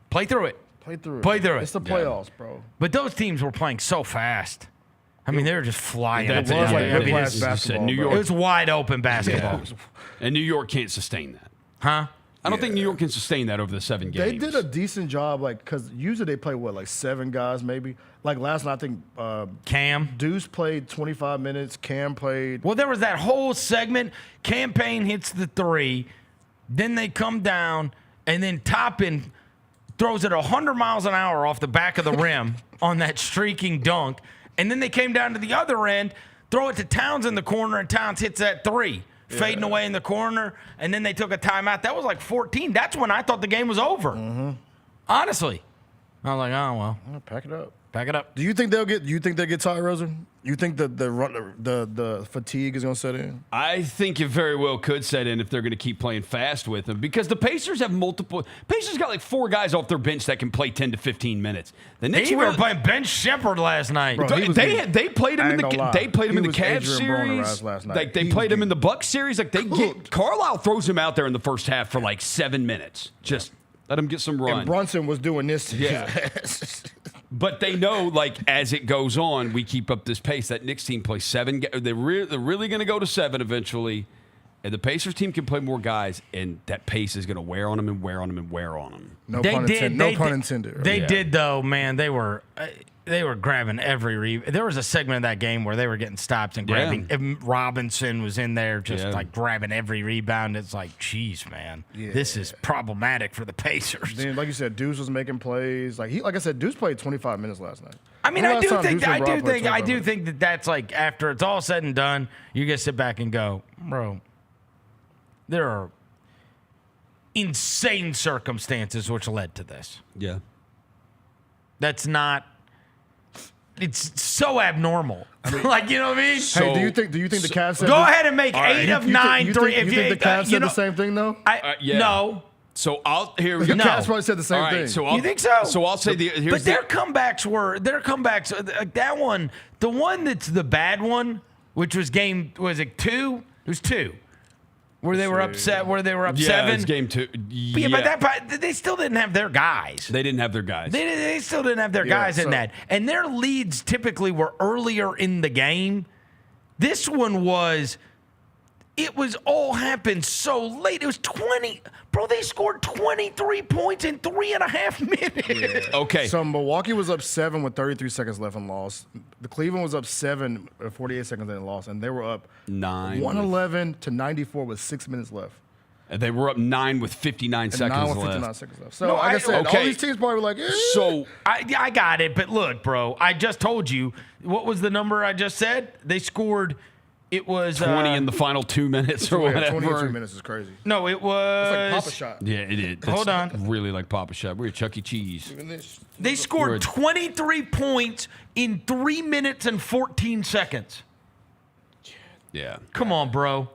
M: play through it.
O: Play through it.
M: Play through it.
O: It's the playoffs, bro.
M: But those teams were playing so fast. I mean, they were just flying.
N: That's
O: It was like
N: it
O: whiplash
N: is.
O: basketball,
N: New
O: bro.
N: York,
M: It was wide open basketball.
N: and New York can't sustain that.
M: Huh?
N: I don't think New York can sustain that over the 7 games.
O: They did a decent job, like, because usually they play, what, like 7 guys maybe? Like last night, I think
M: Cam.
O: Deuce played 25 minutes. Cam played.
M: Well, there was that whole segment. Campaign hits the 3. Then they come down, and then Toppin throws it 100 miles an hour off the back of the rim on that streaking dunk. And then they came down to the other end, throw it to Towns in the corner, and Towns hits that 3. Fading away in the corner, and then they took a timeout. That was like 14. That's when I thought the game was over. Honestly. I was like, oh, well.
O: Pack it up.
M: Pack it up.
O: Do you think they'll get? You think they'll get Ty Roser? You think the fatigue is gonna set in?
N: I think it very well could set in if they're going to keep playing fast with him, because the Pacers have multiple. Pacers got like 4 guys off their bench that can play 10 to 15 minutes. The Knicks
M: They were playing Ben Shepherd last night.
N: Bro, they played him in the Cavs series.
O: Last night.
N: Like they played him in the Bucks series. Like Carlisle throws him out there in the first half for like 7 minutes. Just let him get some run.
O: And Brunson was doing this.
N: Yeah. But they know, like, as it goes on, we keep up this pace. That Knicks team plays 7. They're really going to go to 7 eventually. And the Pacers team can play more guys, and that pace is going to wear on them and wear on them and wear on them.
O: No pun intended.
M: They did, though, man. They were grabbing every there was a segment of that game where they were getting stops and grabbing. Robinson was in there just like grabbing every rebound. It's like, geez, man, this is problematic for the Pacers.
O: Then, like you said, Deuce was making plays. Like I said, Deuce played 25 minutes last night.
M: I mean, I do think that that's like, after it's all said and done, you get to sit back and go, bro, there are insane circumstances which led to this.
N: Yeah.
M: That's not. It's so abnormal. Like, you know what I mean?
O: Hey, do you think the Cavs said
M: go ahead and make 8 of 9 3?
O: You think the Cavs said the same thing though?
N: Yeah.
M: No.
N: So I'll hear.
O: The Cavs probably said the same thing.
N: So
M: You think so?
N: So I'll say
M: their comebacks like that one. The one that's the bad one, which was was it 2? It was 2. Where they were upset,
N: Yeah,
M: 7.
N: it's game 2.
M: Yeah, but that part, they still didn't have their guys.
N: They didn't have their guys.
M: They still didn't have their guys in that. And their leads typically were earlier in the game. This one it was all happened so late. It was 20. Bro, they scored 23 points in 3.5 minutes.
N: Yeah. Okay.
O: So Milwaukee was up 7 with 33 seconds left and lost. The Cleveland was up 7 with 48 seconds and lost. And they were up
N: 9.
O: 111 to 94 with 6 minutes left.
N: And they were up 9 with 59 seconds
O: 9 with
N: left.
O: 59 seconds left. So, like I said, all these teams probably were like,
N: So
M: I got it. But look, bro, I just told you. What was the number I just said? They scored. It was
N: 20 in the final 2 minutes or whatever.
O: 23 minutes is crazy.
M: No, it was.
O: It's like Papa Shot.
N: Yeah, it is.
M: Hold on.
N: Really like Papa Shot. We're at Chuck E. Cheese.
M: They scored 23 points in 3 minutes and 14 seconds.
N: Yeah.
M: Come on, bro.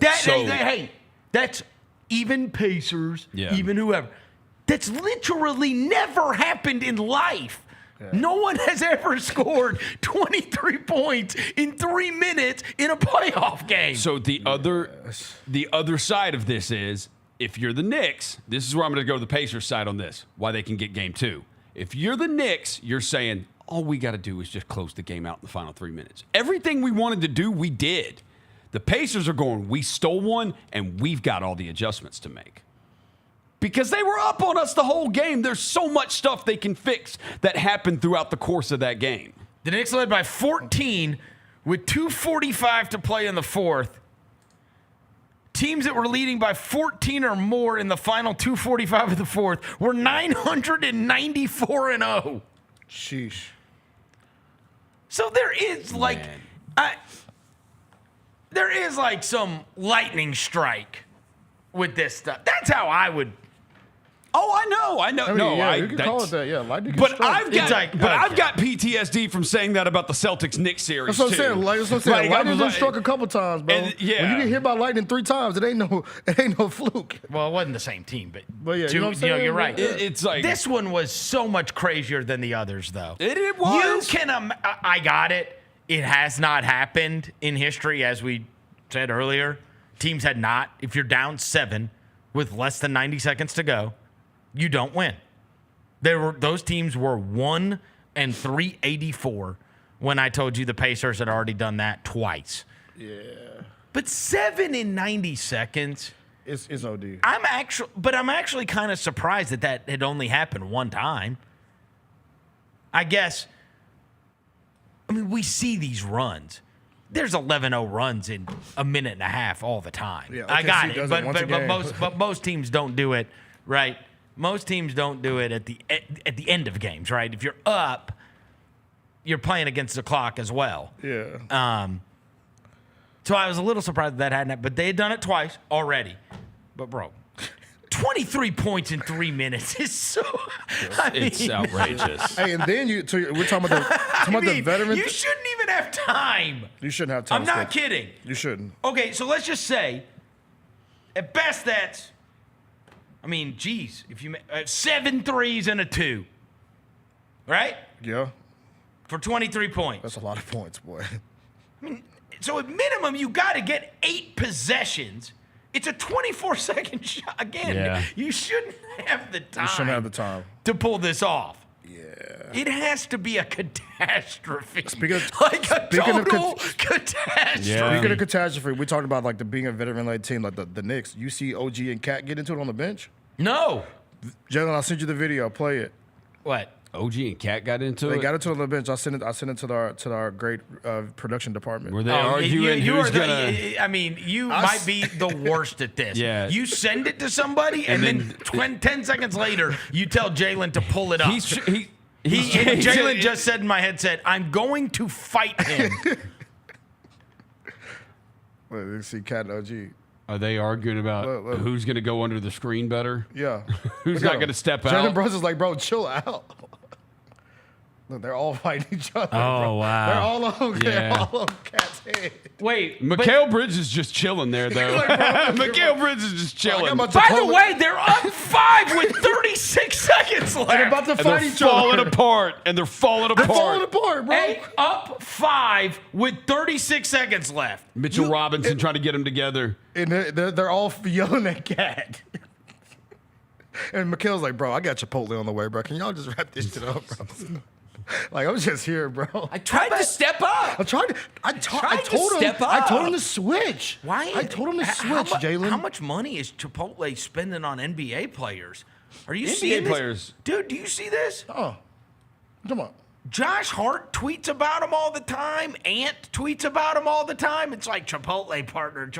M: Hey, that's even Pacers, even whoever. That's literally never happened in life. Yeah. No one has ever scored 23 points in 3 minutes in a playoff game.
N: So the other side of this is, if you're the Knicks, this is where I'm going to go to the Pacers side on this, why they can get game 2. If you're the Knicks, you're saying, all we got to do is just close the game out in the final 3 minutes. Everything we wanted to do, we did. The Pacers are going, we stole one, and we've got all the adjustments to make. Because they were up on us the whole game. There's so much stuff they can fix that happened throughout the course of that game.
M: The Knicks led by 14 with 2:45 to play in the fourth. Teams that were leading by 14 or more in the final 2:45 of the fourth were 994-0.
O: Sheesh.
M: So there is some lightning strike with this stuff. That's how I would.
N: Oh, I know.
O: I mean, you can call it that. Yeah, lightning.
N: But I've got PTSD from saying that about the Celtics-Knicks series.
O: That's what I'm saying. Lightning been struck a couple times, bro. When you get hit by lightning 3 times, it ain't no fluke.
M: Well, it wasn't the same team, but
O: yeah, you know what I'm saying?
M: You're right.
N: It's like
M: this one was so much crazier than the others, though.
N: It was.
M: You can. I got it. It has not happened in history, as we said earlier. Teams had not. If you're down 7 with less than 90 seconds to go, you don't win. Those teams were 1 and 384 when I told you the Pacers had already done that twice.
O: Yeah.
M: But 7 in 90 seconds.
O: It's OD.
M: I'm actually kind of surprised that had only happened one time. I guess. I mean, we see these runs. There's 11-0 runs in a minute and a half all the time.
O: Yeah,
M: I got
O: OKC
M: it,
O: does it once a game.
M: but most teams don't do it, right? Most teams don't do it at the end of games, right? If you're up, you're playing against the clock as well.
O: Yeah.
M: So I was a little surprised that hadn't happened, but they had done it twice already. But bro, 23 points in 3 minutes is so.
N: It's outrageous.
O: Hey, and then we're talking about the veterans.
M: You shouldn't even have time.
O: You shouldn't have time.
M: I'm not kidding.
O: You shouldn't.
M: Okay, so let's just say, at best, that's. I mean, geez, if you 7 threes and a 2, right?
O: Yeah.
M: For 23 points.
O: That's a lot of points, boy.
M: I mean, so at minimum, you got to get 8 possessions. It's a 24-second shot. Again, you shouldn't have the time.
O: You shouldn't have the time
M: to pull this off.
O: Yeah.
M: It has to be a catastrophe.
O: Speaking of
M: total catastrophe.
O: Yeah. Speaking of catastrophe, we talked about like being a veteran-led team, like the Knicks. You see OG and Cat get into it on the bench?
M: No.
O: Jalen, I'll send you the video. Play it.
M: What?
N: OG and Cat got into it?
O: They got into it on the bench. I sent it to our great production department.
N: Were they arguing who's gonna?
M: I mean, you might be the worst at this.
N: Yeah.
M: You send it to somebody, and then 10 seconds later, you tell Jalen to pull it up. Jalen just said in my headset, "I'm going to fight him."
O: Wait, let's see, Cat and OG.
N: Are they arguing about
O: look.
N: who's going to go under the screen better?
O: Yeah.
N: Who's not going to step out?
O: Jalen Brunson's like, bro, chill out. Look, they're all fighting each other.
M: Oh,
O: bro.
M: wow.
O: They're all on Cat's head.
M: Wait,
N: Mikal Bridges is just chilling there, though. Mikal Bridges is just chilling.
M: By the way, they're up 5 with 36 seconds left.
O: They're about to fight each other.
N: Falling apart, and they're falling apart.
O: They're falling apart, bro.
M: Hey, up 5 with 36 seconds left.
N: Mitchell Robinson trying to get them together.
O: And they're all yelling at Cat. And Mikal's like, bro, I got Chipotle on the way, bro. Can y'all just wrap this shit up, bro? Like, I'm just here, bro.
M: I tried to step up.
O: I told him. I told him to switch.
M: Why?
O: I told him to switch, Jalen.
M: How much money is Chipotle spending on NBA players? Are you
N: NBA
M: seeing this?
N: players.
M: Dude, do you see this?
O: Oh, come on.
M: Josh Hart tweets about him all the time. Ant tweets about him all the time. It's like Chipotle partner.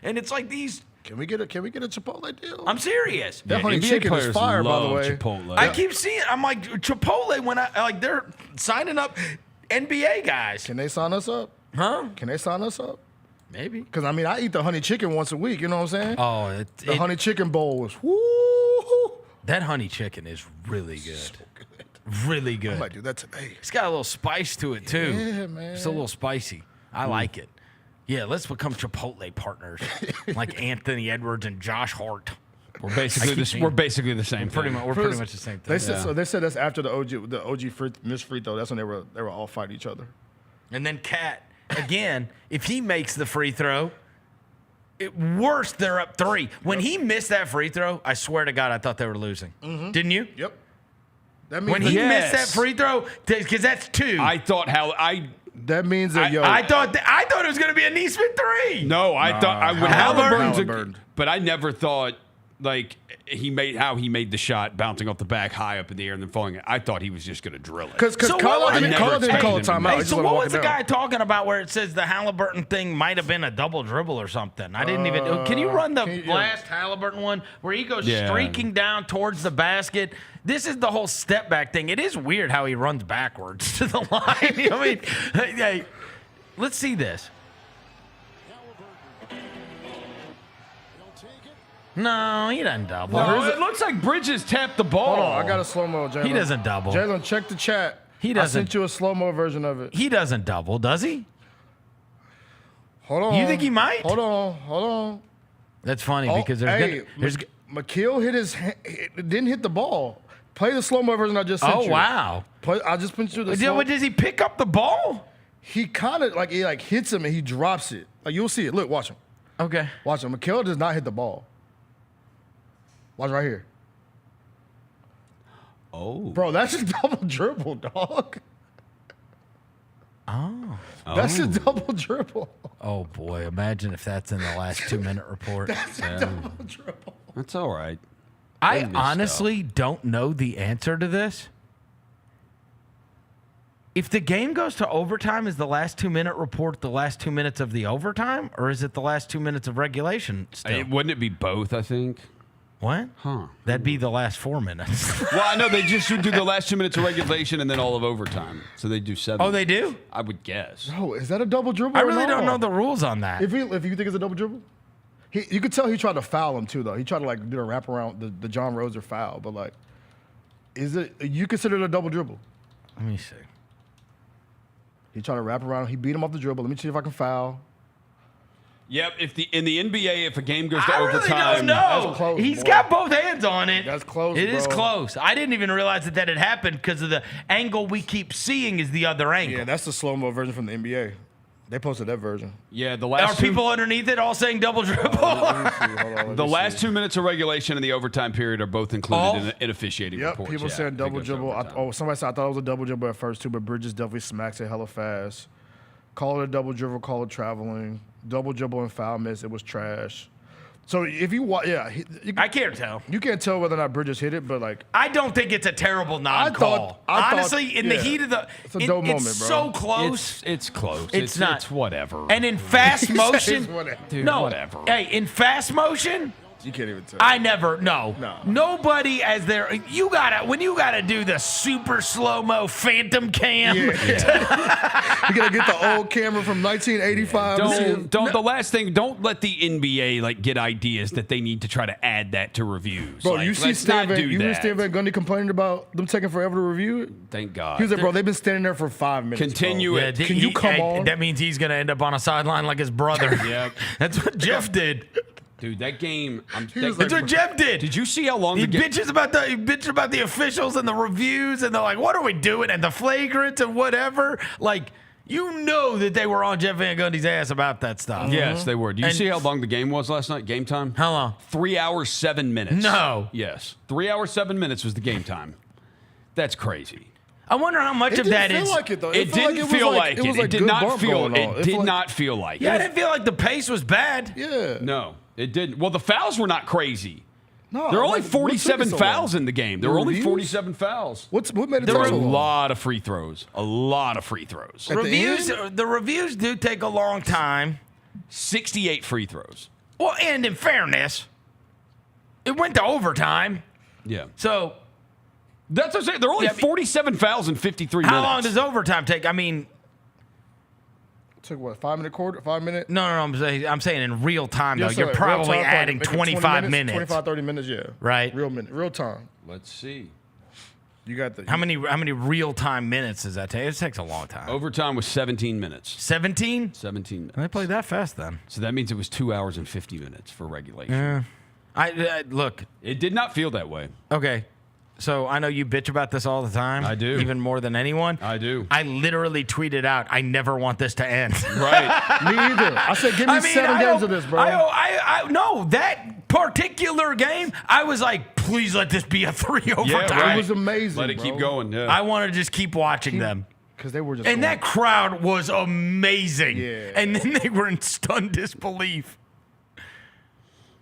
M: And it's like these.
O: Can we get a Chipotle deal?
M: I'm serious.
O: That honey
N: NBA
O: chicken is
N: players
O: fire, by the
N: love
O: way.
N: Chipotle.
M: I keep seeing. I'm like Chipotle when they're signing up NBA guys.
O: Can they sign us up?
M: Huh?
O: Can they sign us up?
M: Maybe.
O: Because, I mean, I eat the honey chicken once a week. You know what I'm saying?
M: Oh,
O: the honey chicken bowl was woo.
M: That honey chicken is really good.
O: So good.
M: Really good.
O: I might do that today.
M: It's got a little spice to it too.
O: Yeah, man.
M: It's a little spicy. I like it. Yeah, let's become Chipotle partners, like Anthony Edwards and Josh Hart.
N: We're basically the same.
M: Pretty much the same thing.
O: They said that's after the OG missed free throw. That's when they were all fighting each other.
M: And then Cat again. If he makes the free throw, worse, they're up 3. When he missed that free throw, I swear to God, I thought they were losing.
O: Mm-hmm.
M: Didn't you?
O: Yep. That means
M: when he missed that free throw, because that's 2.
O: That means that
M: I thought it was going to be a Nesmith 3.
N: No, I thought I would
O: Haliburton.
N: But I never thought like he made the shot bouncing off the back high up in the air and then falling. I thought he was just going to drill it.
O: Because Carlo didn't call a timeout.
M: Hey, so what was the guy talking about where it says the Haliburton thing might have been a double dribble or something? I didn't even. Can you run the last Haliburton one where he goes streaking down towards the basket? This is the whole step back thing. It is weird how he runs backwards to the line. I mean, hey, let's see this. No, he doesn't double.
N: No, it looks like Bridges tapped the ball.
O: Hold on, I got a slow-mo, Jalen.
M: He doesn't double.
O: Jalen, check the chat.
M: He doesn't.
O: I sent you a slow-mo version of it.
M: He doesn't double, does he?
O: Hold on.
M: You think he might?
O: Hold on.
M: That's funny because there's
O: McKeel didn't hit the ball. Play the slow-mo version I just sent you.
M: Oh, wow.
O: I just put you the slow.
M: Does he pick up the ball?
O: He kind of hits him and he drops it. Like, you'll see it. Look, watch him.
M: Okay.
O: Watch him. McKeel does not hit the ball. Watch right here.
N: Oh.
O: Bro, that's a double dribble, dog.
M: Oh.
O: That's a double dribble.
M: Oh, boy. Imagine if that's in the last 2-minute report.
O: That's a double dribble.
N: That's all right.
M: I honestly don't know the answer to this. If the game goes to overtime, is the last 2-minute report the last 2 minutes of the overtime, or is it the last 2 minutes of regulation still?
N: Wouldn't it be both, I think?
M: What?
N: Huh.
M: That'd be the last 4 minutes.
N: Well, I know they just would do the last 2 minutes of regulation and then all of overtime. So they do 7.
M: Oh, they do?
N: I would guess.
O: No, is that a double dribble?
M: I really don't know the rules on that.
O: If you think it's a double dribble, you could tell he tried to foul him too, though. He tried to do a wraparound, the John Roser foul. But is it? You consider it a double dribble?
M: Let me see.
O: He tried to wrap around. He beat him off the dribble. Let me see if I can foul.
N: Yep. In the NBA, if a game goes to
M: I
N: overtime,
M: really don't know.
O: That's close,
M: He's
O: boy.
M: got both hands on it.
O: That's close.
M: It is
O: bro.
M: close. I didn't even realize that had happened because of the angle we keep seeing is the other angle.
O: Yeah, that's the slow-mo version from the NBA. They posted that version.
N: Yeah, the
M: Are
N: last
M: people underneath it all saying double dribble?
N: the last 2 minutes of regulation and the overtime period are both included in officiating
O: Yep,
N: reports.
O: people saying double
N: it goes to
O: dribble.
N: overtime.
O: Somebody said I thought it was a double dribble at first too, but Bridges definitely smacks it hella fast. Call it a double dribble, call it traveling. Double dribble and foul miss, it was trash. So if you watch,
M: I can't tell.
O: You can't tell whether or not Bridges hit it, but
M: I don't think it's a terrible non-call. Honestly, in the heat of the,
O: it's a dope moment, bro.
M: It's so close.
N: It's close.
M: It's not.
N: It's whatever.
M: And in fast motion,
N: Dude,
M: no.
N: whatever.
M: Hey, in fast motion,
O: you can't even tell.
M: I never. No. Nobody as their. When you gotta do the super slow mo phantom cam.
O: You gotta get the old camera from 1985.
N: Don't let the NBA get ideas that they need to try to add that to reviews.
O: Bro, you see
N: let's
O: Stan
N: not
O: Van,
N: do that.
O: Stan Van Gundy complaining about them taking forever to review it?
N: Thank God.
O: He was like, bro, they've been standing there for 5 minutes.
N: Continue
O: bro.
N: it.
O: Can you come on?
M: That means he's gonna end up on a sideline like his brother.
N: Yep.
M: That's what Jeff did.
N: Dude, that game.
M: That's what Jeff did.
N: Did you see how long
M: He
N: the game?
M: bitches about the officials and the reviews, and they're like, "What are we doing?" And the flagrant and whatever. You know that they were on Jeff Van Gundy's ass about that stuff.
N: Yes, they were. Do you see how long the game was last night? Game time?
M: How long?
N: 3 hours 7 minutes.
M: No.
N: Yes, 3 hours 7 minutes was the game time. That's crazy.
M: I wonder how much of that is.
O: Like it, though.
N: It didn't feel like it. It did not feel. It did not feel like it.
M: Yeah, I didn't feel like the pace was bad.
O: Yeah.
N: No, it didn't. Well, the fouls were not crazy.
O: No,
N: there were only
O: what took
N: 47
O: it so
N: fouls
O: long?
N: in the game. There
O: The
N: were only
O: reviews?
N: 47 fouls.
O: What made it
N: There were
O: take
N: a
O: so long?
N: lot of free throws. A lot of free throws.
M: The reviews do take a long time.
N: 68 free throws.
M: Well, and in fairness, it went to overtime.
N: Yeah.
M: So
N: that's what I'm saying. There are only 47 fouls in 53 minutes.
M: how long does overtime take? I mean,
O: took what, 5 minute quarter? 5 minutes?
M: no, I'm saying in real time though.
O: Yeah, so
M: You're
O: real
M: probably
O: time,
M: adding
O: make it
M: 25 minutes.
O: 25, 30 minutes, yeah.
M: Right.
O: Real time.
N: Let's see.
O: You got the
M: How many real time minutes does that take? It takes a long time.
N: Overtime was 17 minutes.
M: 17?
N: 17 minutes.
M: They played that fast then.
N: So that means it was 2 hours and 50 minutes for regulation.
M: Yeah. I look.
N: It did not feel that way.
M: Okay. So I know you bitch about this all the time.
N: I do.
M: Even more than anyone.
N: I do.
M: I literally tweeted out, I never want this to end.
N: Right.
O: Me either. I said, give me 7 games of this, bro.
M: No, that particular game, I was like, please let this be a 3 overtime.
N: Yeah, right.
O: It was amazing.
N: Let it keep going. Yeah.
M: I want to just keep watching them.
O: Because they were just.
M: And that crowd was amazing.
O: Yeah.
M: And then they were in stunned disbelief.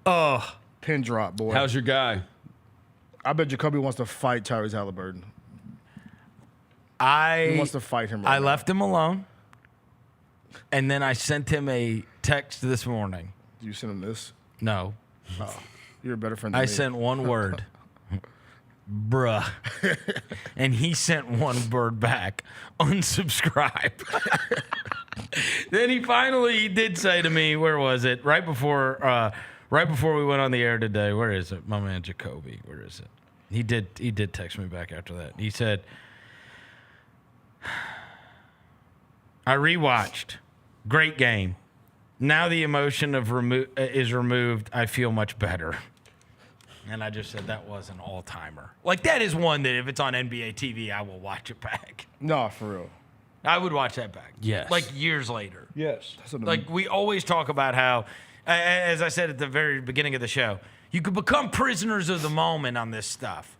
M: Oh.
O: Pin drop, boy.
N: How's your guy?
O: I bet Jacoby wants to fight Tyrese Haliburton. He wants to fight him right
M: I
O: now.
M: left him alone. And then I sent him a text this morning.
O: You sent him this?
M: No.
O: Oh, you're a better friend than
M: I
O: me.
M: sent one word. Bruh. And he sent one word back. Unsubscribe. Then he did say to me, where was it? Right before we went on the air today. Where is it? My man Jacoby. Where is it? He did text me back after that. He said, I rewatched. Great game. Now the emotion is removed. I feel much better. And I just said that was an all-timer. That is one that if it's on NBA TV, I will watch it back.
O: No, for real.
M: I would watch that back.
N: Yes.
M: Years later.
O: Yes.
M: We always talk about how, as I said at the very beginning of the show, you could become prisoners of the moment on this stuff.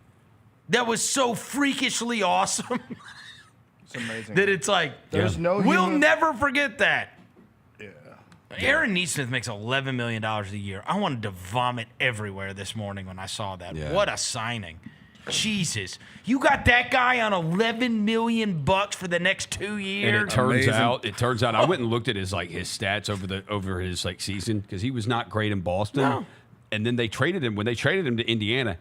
M: That was so freakishly awesome.
O: It's amazing.
M: That it's like, we'll never forget that.
O: Yeah.
M: Aaron Nesmith makes $11 million a year. I wanted to vomit everywhere this morning when I saw that.
N: Yeah.
M: What a signing. Jesus. You got that guy on $11 million for the next 2 years.
N: And it turns out I went and looked at his stats over his season because he was not great in Boston.
M: No.
N: And then they traded him. When they traded him to Indiana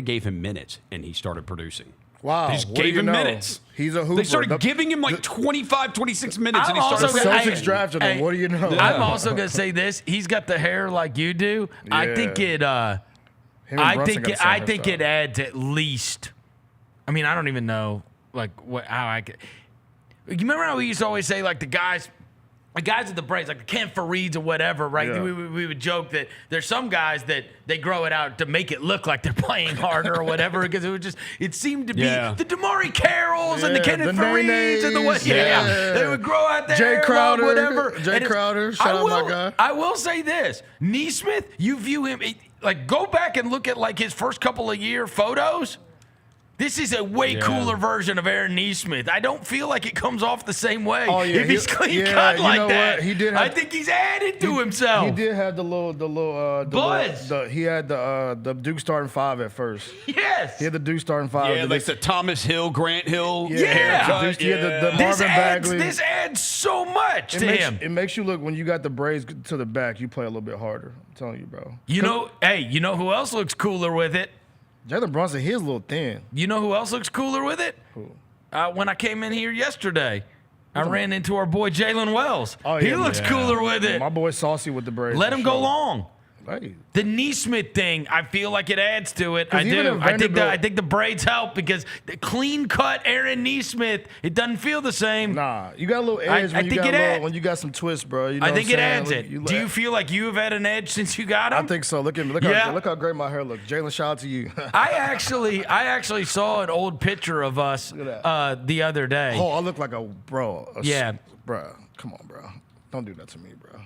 N: gave him minutes and he started producing.
O: Wow.
N: They just gave him minutes.
O: He's a hooper.
N: They started giving him 25, 26 minutes and he started
O: Celtics drafted him. What do you know?
M: I'm also going to say this. He's got the hair like you do.
O: Yeah.
M: I think it adds at least. I mean, I don't even know how I could. You remember how we used to always say the guys at the Braves, like the Ken Farieds or whatever, right?
O: Yeah.
M: We would joke that there's some guys that they grow it out to make it look like they're playing harder or whatever because it seemed to be the Damari Carrolls and the Kenneth Farieds and the what? Yeah. They would grow out their
O: Jay
M: hair
O: Crowder,
M: whatever.
O: Jay Crowder, shout out my guy.
M: I will say this: Nesmith, you view him go back and look at his first couple of year photos. This is a way cooler version of Aaron Nesmith. I don't feel like it comes off the same way if he's clean cut like that.
O: What? He did.
M: I think he's added to himself.
O: He did have the little
M: buzz.
O: He had the Duke starting 5 at first.
M: Yes.
O: He had the Duke starting 5.
N: Yeah, like the Thomas Hill, Grant Hill.
M: Yeah.
O: He had the Marvin Bagley.
M: This adds so much to him.
O: It makes you look when you got the Braves to the back. You play a little bit harder. I'm telling you, bro.
M: You know who else looks cooler with it?
O: Jalen Brunson, he's a little thin.
M: You know who else looks cooler with it?
O: Who?
M: When I came in here yesterday, I ran into our boy Jalen Wells.
O: Oh,
M: he looks cooler with it.
O: My boy Saucy with the Braves.
M: Let him go long.
O: Hey.
M: The Nesmith thing, I feel like it adds to it. I do. I think the braids help because the clean cut Aaron Nesmith, it doesn't feel the same.
O: Nah, you got a little edge when you got some twist, bro. You know
M: I think
O: what I'm
M: it adds
O: saying?
M: it. Do you feel like you have had an edge since you got him?
O: I think so. Look at me. Look how great my hair looks. Jalen, shout out to you.
M: I actually saw an old picture of us the other day.
O: Oh, I look like a bro.
M: Yeah.
O: Bro, come on, bro. Don't do that to me, bro.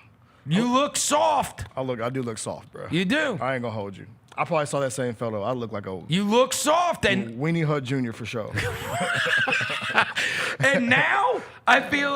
M: You look soft.
O: I do look soft, bro.
M: You do.
O: I ain't gonna hold you. I probably saw that same photo. I look like a.
M: You look soft and
O: Weenie Hut Jr. for sure.
M: And now I feel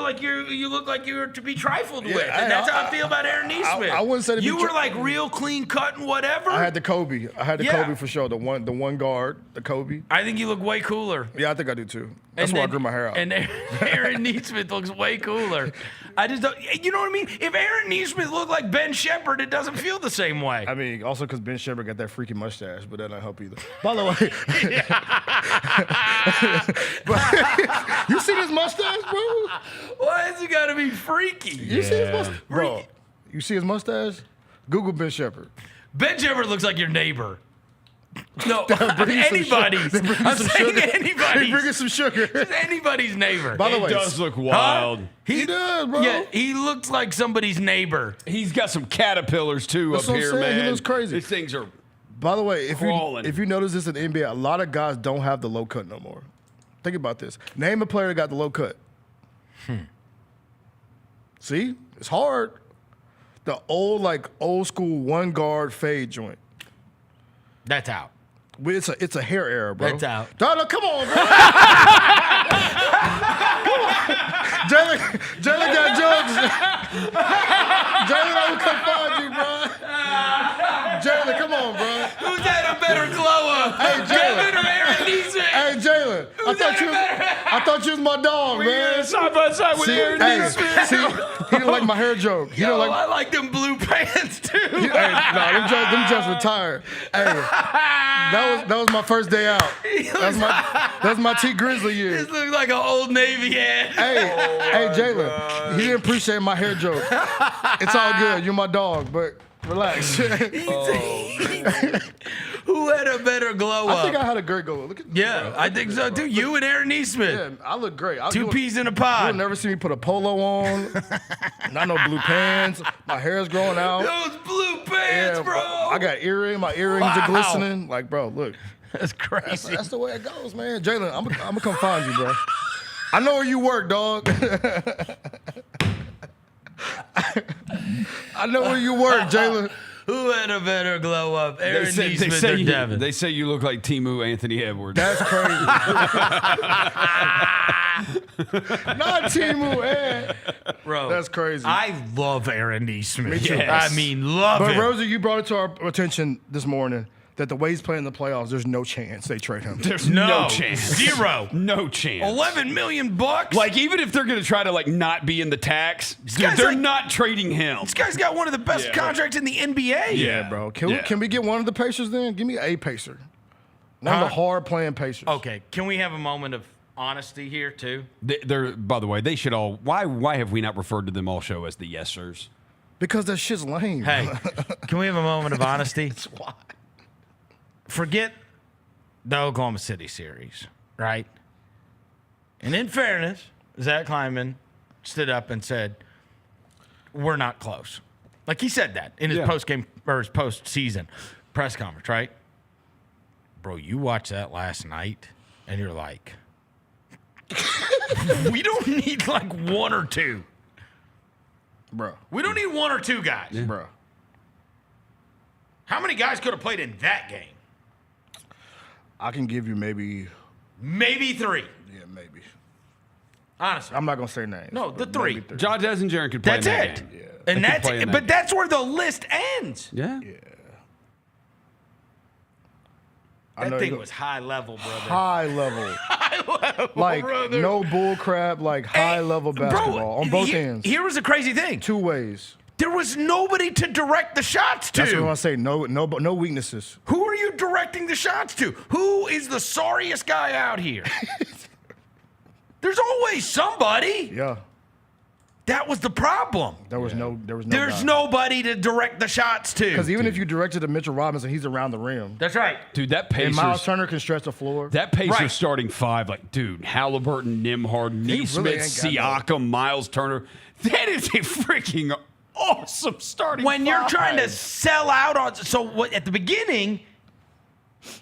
M: like you look like you're to be trifled with, and that's how I feel about Aaron Nesmith.
O: I wouldn't say
M: you were like real clean cut and whatever.
O: I had the Kobe. Kobe for sure. The one guard, the Kobe.
M: I think you look way cooler.
O: Yeah, I think I do too. That's why I grew my hair out.
M: And Aaron Nesmith looks way cooler. I just don't. You know what I mean? If Aaron Nesmith looked like Ben Shepherd, it doesn't feel the same way.
O: I mean, also because Ben Shepherd got that freaky mustache, but that don't help either. By the way, you see this mustache, bro?
M: Why is it got to be freaky?
O: You see his mustache, bro? You see his mustache? Google Ben Shepherd.
M: Ben Shepherd looks like your neighbor. No, anybody's. I'm saying anybody's.
O: Bringing some sugar.
M: Just anybody's neighbor.
N: By the way, does look wild.
M: Huh?
O: He does, bro.
M: Yeah, he looks like somebody's neighbor.
N: He's got some caterpillars too
O: That's
N: up
O: what
N: here,
O: I'm saying.
N: man.
O: He looks crazy.
N: These things are.
O: By the way,
N: crawling.
O: if you notice this in the NBA, a lot of guys don't have the low cut no more. Think about this. Name a player that got the low cut. See, it's hard. The old school one guard fade joint.
M: That's out.
O: It's a hair error, bro.
M: That's out.
O: No, come on, bro. Jalen got jokes. Jalen, I will come find you, bro. Jalen, come on, bro.
M: Who's had a better glow up?
O: Hey, Jalen.
M: Or Aaron Nesmith?
O: Hey, Jalen. I thought you was my dog, man.
N: Side by side with Aaron Nesmith.
O: See, he didn't like my hair joke.
M: I like them blue pants too.
O: Them just retired. Hey, that was my first day out. That was my T Grizzly year.
M: This looks like an Old Navy ad.
O: Hey, Jalen. He didn't appreciate my hair joke. It's all good. You're my dog, but relax.
M: Who had a better glow up?
O: I think I had a great glow up. Look at
M: I think so too. You and Aaron Nesmith.
O: Yeah, I look great.
M: Two peas in a pod.
O: You'll never see me put a polo on. Not no blue pants. My hair's growing out.
M: Those blue pants, bro.
O: I got earrings. My earrings are glistening. Like, bro, look.
M: That's crazy.
O: That's the way it goes, man. Jalen, I'm gonna come find you, bro. I know where you work, dog. I know where you work, Jalen.
M: Who had a better glow up, Aaron Nesmith or
N: you,
M: Devin?
N: they say you look like Timu Anthony Edwards.
O: That's crazy. Not Timu Ed.
M: Bro,
O: that's crazy.
M: I love Aaron Nesmith.
O: Me too.
M: Yes. I mean, love
O: but
M: him.
O: But Rosie, you brought it to our attention this morning that the way he's playing in the playoffs, there's no chance they trade him.
N: There's no chance.
M: Zero.
N: No chance.
M: $11 million.
N: Like, even if they're going to try to, like, not be in the tax, dude, they're not trading him.
M: This guy's got one of the best contracts in the NBA.
O: Yeah, bro. Can we get one of the Pacers then? Give me a Pacer. One of the hard-playing Pacers.
M: Okay. Can we have a moment of honesty here, too?
N: They're, by the way, they should all. Why have we not referred to them all show as the yes sirs?
O: Because that shit's lame.
M: Hey, can we have a moment of honesty?
O: That's why.
M: Forget the Oklahoma City series, right? And in fairness, Zach Kleiman stood up and said, "We're not close." Like he said that in his post-game or his post-season press conference, right? Bro, you watched that last night, and you're like, we don't need like one or two.
O: Bro.
M: We don't need one or two guys.
O: Bro.
M: How many guys could have played in that game?
O: I can give you maybe
M: 3.
O: Yeah, maybe.
M: Honestly.
O: I'm not going to say names.
M: No, the 3.
N: Josh Des and Jaren could play
M: That's
N: in that
M: it.
N: game.
O: Yeah.
M: And that's it. But that's where the list ends.
N: Yeah.
M: That thing was high level, brother.
O: High level.
M: High level,
O: like,
M: brother.
O: no bull crap, like high level basketball on both ends.
M: Here was the crazy thing.
O: 2 ways.
M: There was nobody to direct the shots to.
O: That's what I want to say. No weaknesses.
M: Who are you directing the shots to? Who is the sorriest guy out here? There's always somebody.
O: Yeah.
M: That was the problem.
O: There's
M: There's nobody to direct the shots to.
O: Because even if you directed to Mitchell Robinson, he's around the rim.
M: That's right.
N: Dude, that Pacers.
O: And Miles Turner can stretch the floor.
N: That Pacers starting 5, like, dude, Halliburton, Nimhard, Nesmith, Siakam, Miles Turner. That is a freaking awesome starting
M: when
N: 5.
M: You're trying to sell out on. So what, at the beginning,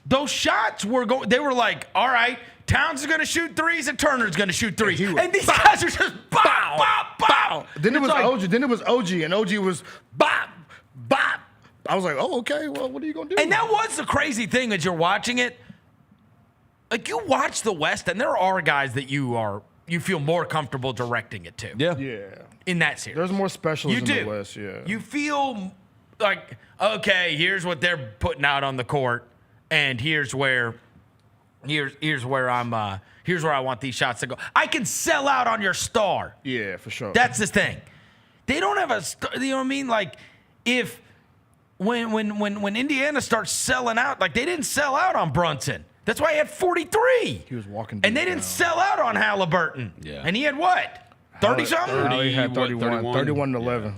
M: those shots were going. They were like, all right, Towns is going to shoot threes and Turner's going to shoot threes. And these guys are just bow, bow, bow.
O: Then it was OG. Then it was OG, and OG was bop, bop. I was like, oh, okay. Well, what are you going to do?
M: And that was the crazy thing as you're watching it. Like, you watch the West, and there are guys that you feel more comfortable directing it to.
O: Yeah.
M: In that series.
O: There's more specialists
M: You
O: in the
M: do.
O: West, yeah.
M: You feel like, okay, here's what they're putting out on the court, and here's where I want these shots to go. I can sell out on your star.
O: Yeah, for sure.
M: That's the thing. They don't have a star, you know what I mean? Like, if when Indiana starts selling out, like, they didn't sell out on Brunson. That's why he had 43.
O: He was walking
M: And they didn't sell out on Halliburton. Yeah. And he had what? 30-something?
O: He had 31. 31 and 11.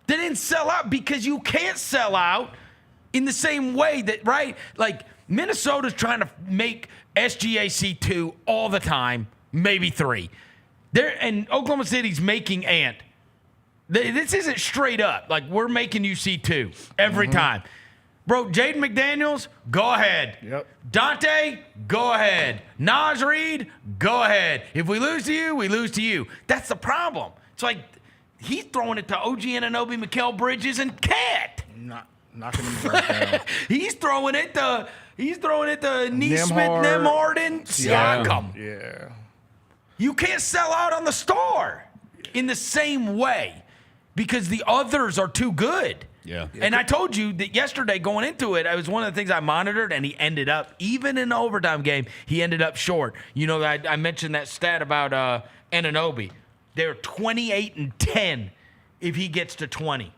M: They didn't sell out because you can't sell out in the same way that, right? Like, Minnesota's trying to make SGAC 2 all the time, maybe 3. And Oklahoma City's making Ant. This isn't straight up. Like, we're making you see 2 every time. Bro, Jaden McDaniels, go ahead.
O: Yep.
M: Dante, go ahead. Naz Reid, go ahead. If we lose to you, we lose to you. That's the problem. It's like he's throwing it to OG Anunoby, Mikal Bridges, and Cat.
O: Knocking him right down.
M: He's throwing it to Nesmith, Nimhard, and Siakam.
O: Yeah.
M: You can't sell out on the star in the same way because the others are too good.
N: Yeah.
M: And I told you that yesterday going into it, it was one of the things I monitored, and he ended up, even in the overtime game, he ended up short. You know, I mentioned that stat about Anunoby. They're 28-10 if he gets to 20.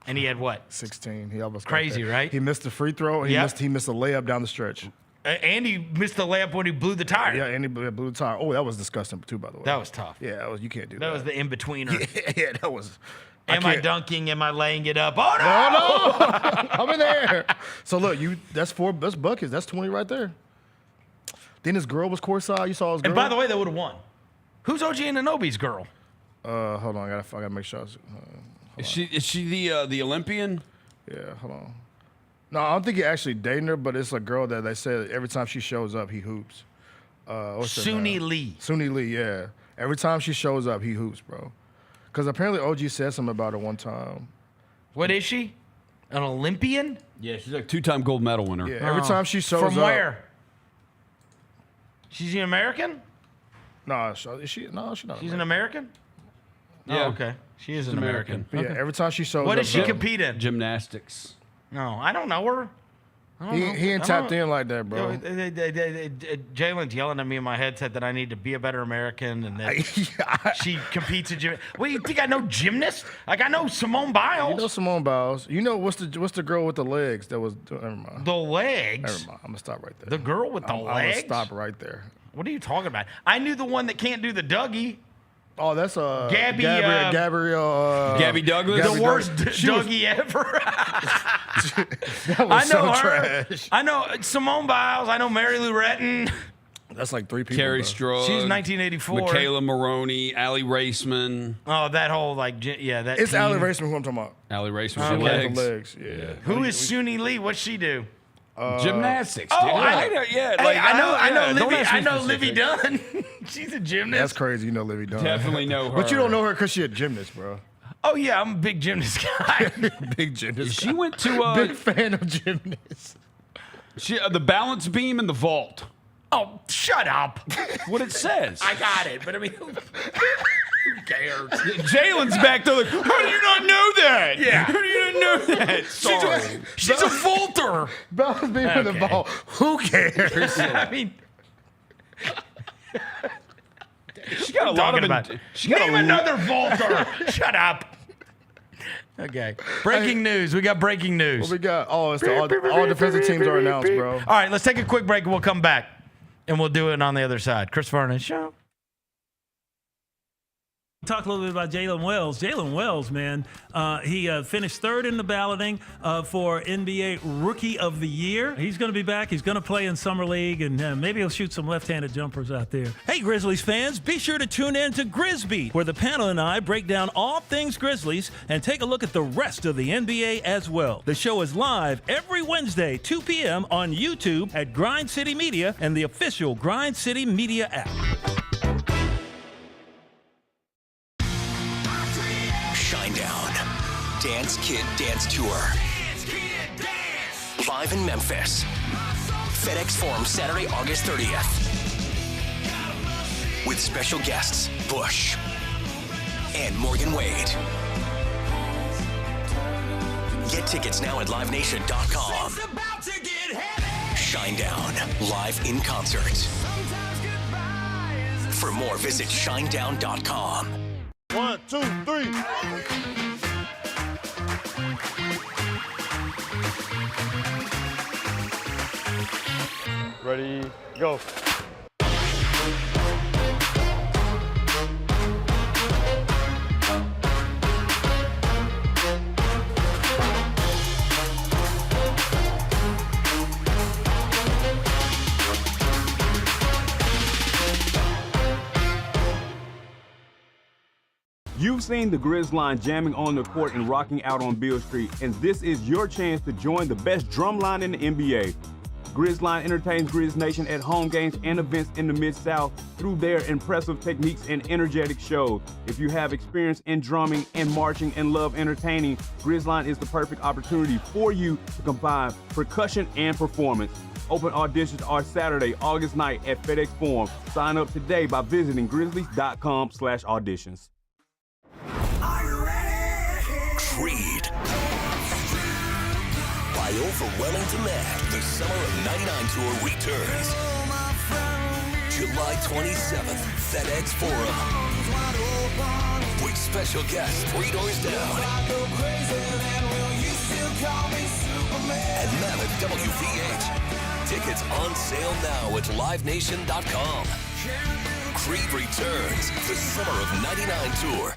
M: And he had what?
O: 16. He almost got
M: crazy,
O: there.
M: right?
O: He missed the free throw. He missed a layup down the stretch.
M: And he missed the layup when he blew the tire.
O: Yeah, and he blew the tire. Oh, that was disgusting too, by the way.
M: That was tough.
O: Yeah, you can't do that.
M: That was the in-betweener.
O: Yeah, that was.
M: Am I dunking? Am I laying it up? Oh, no!
O: No. I'm in there. So, look, that's buckets. That's 20 right there. Then his girl was courtside. You saw his girl?
M: And by the way, they would have won. Who's OG Anunoby's girl?
O: Hold on. I gotta make sure.
N: Is she the Olympian?
O: Yeah, hold on. No, I don't think he actually dating her, but it's a girl that they said every time she shows up, he hoops.
M: Suni Lee.
O: Suni Lee, yeah. Every time she shows up, he hoops, bro. Because apparently OG said something about her one time.
M: What is she? An Olympian?
N: Yeah, she's like 2-time gold medal winner.
O: Yeah, every time she shows
M: From
O: up.
M: where? She's an American?
O: No, is she? No, she's not.
M: She's an American?
N: Yeah.
M: Oh, okay. She is an American.
O: Yeah,
M: Okay.
O: every time she shows up.
M: What does she compete in?
N: Gymnastics.
M: No, I don't know her.
O: He ain't tapped in like that, bro.
M: Jalen's yelling at me in my headset that I need to be a better American and that she competes in gym. What do you think? I know gymnasts? Like I know Simone Biles.
O: You know Simone Biles. You know what's the girl with the legs that was? Never mind.
M: The legs.
O: Never mind. I'm gonna stop right there.
M: The girl with the legs.
O: I'm gonna stop right there.
M: What are you talking about? I knew the one that can't do the Dougie.
O: Oh, that's
M: Gabby
O: Douglas.
M: The worst Dougie ever.
O: That was
M: I know
O: so
M: her.
O: trash.
M: I know Simone Biles. I know Mary Lou Retton.
O: That's like 3 people.
N: Carrie
O: bro.
N: Strug.
M: She's 1984.
N: Michaela Maroney, Allie Raceman.
M: Oh, that whole that.
O: It's
M: team.
O: Allie Raceman who I'm talking about.
N: Allie Raceman.
O: She
N: with
O: has
N: legs.
O: the legs. Yeah.
M: Who is Suni Lee? What's she do?
N: Gymnastics.
M: Oh,
N: dude.
M: I know.
N: Yeah,
M: Hey,
N: like
M: I know
N: don't
M: Livy.
N: ask me
M: I know
N: specifics.
M: Livy Dunn. She's a gymnast.
O: That's crazy. You know Livy Dunn.
N: Definitely know her.
O: But you don't know her because she's a gymnast, bro.
M: Oh yeah, I'm a big gymnast guy.
O: Big gymnast.
N: She went to
O: big fan of gymnasts.
N: She the balance beam and the vault.
M: Oh, shut up.
N: What it says.
M: I got it, but I mean, who cares?
N: Jalen's back there like, how do you not know that?
M: Yeah.
N: How do you not know that? Sorry.
M: She's a vaulter.
O: Balance beam with the ball. Who cares?
M: I mean,
N: She got a lot of she got
M: name another vaulter. Shut up. Okay. Breaking news. We got breaking news.
O: What we got? Oh, it's all defensive teams are announced, bro.
M: All right, let's take a quick break and we'll come back. And we'll do it on the other side. Chris Vernon Show.
Q: Talk a little bit about Jalen Wells. Jalen Wells, man, he finished third in the balloting for NBA Rookie of the Year. He's going to be back. He's going to play in Summer League, and maybe he'll shoot some left-handed jumpers out there. Hey, Grizzlies fans, be sure to tune in to Grizbeat, where the panel and I break down all things Grizzlies and take a look at the rest of the NBA as well. The show is live every Wednesday, 2 p.m. on YouTube at Grind City Media and the official Grind City Media app.
H: Shinedown. Dance Kid Dance Tour. Live in Memphis. FedEx Forum Saturday, August 30th. With special guests, Bush and Morgan Wade. Get tickets now at livenation.com. Shinedown, live in concert. For more, visit shinedown.com.
I: 1, 2, 3. Ready, go.
R: You've seen the Grizz line jamming on the court and rocking out on Beale Street, and this is your chance to join the best drum line in the NBA. Grizz line entertains Grizz Nation at home games and events in the Mid-South through their impressive techniques and energetic shows. If you have experience in drumming and marching and love entertaining, Grizz line is the perfect opportunity for you to combine percussion and performance. Open auditions are Saturday, August 9th at FedEx Forum. Sign up today by visiting grizzlies.com/auditions.
H: Creed. By overwhelming demand, the Summer of '99 tour returns. July 27th, FedEx Forum. With special guests 3 doors down. And Mammoth WVH. Tickets on sale now at livenation.com. Creed returns, the Summer of '99 tour.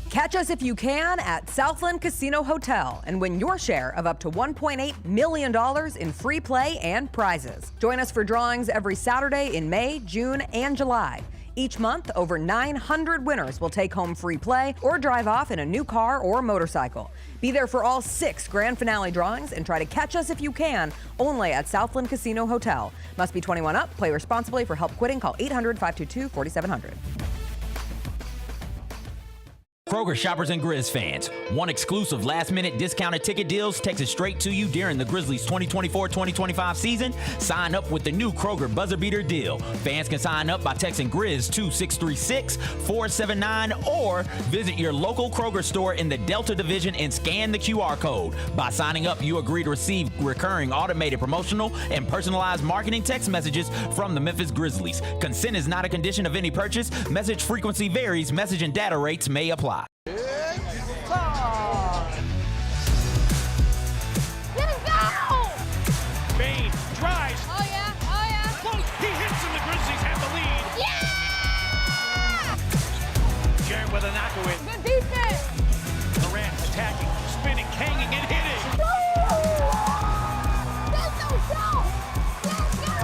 A: Catch us if you can at Southland Casino Hotel and win your share of up to $1.8 million in free play and prizes. Join us for drawings every Saturday in May, June, and July. Each month, over 900 winners will take home free play or drive off in a new car or motorcycle. Be there for all 6 grand finale drawings and try to catch us if you can, only at Southland Casino Hotel. Must be 21 up. Play responsibly. For help quitting, call 800-522-4700.
E: Kroger shoppers and Grizz fans, one exclusive last-minute discounted ticket deals texted straight to you during the Grizzlies 2024-2025 season. Sign up with the new Kroger Buzzer Beater deal. Fans can sign up by texting Grizz to 636-479 or visit your local Kroger store in the Delta Division and scan the QR code. By signing up, you agree to receive recurring automated promotional and personalized marketing text messages from the Memphis Grizzlies. Consent is not a condition of any purchase. Message frequency varies. Message and data rates may apply.
D: Bain tries. Oh, yeah. Oh, yeah. Close. He hits and the Grizzlies have the lead. Yeah! Jaren with a knockaway. Good defense. Durant attacking, spinning, hanging, and hitting. That's no shot. Let's go.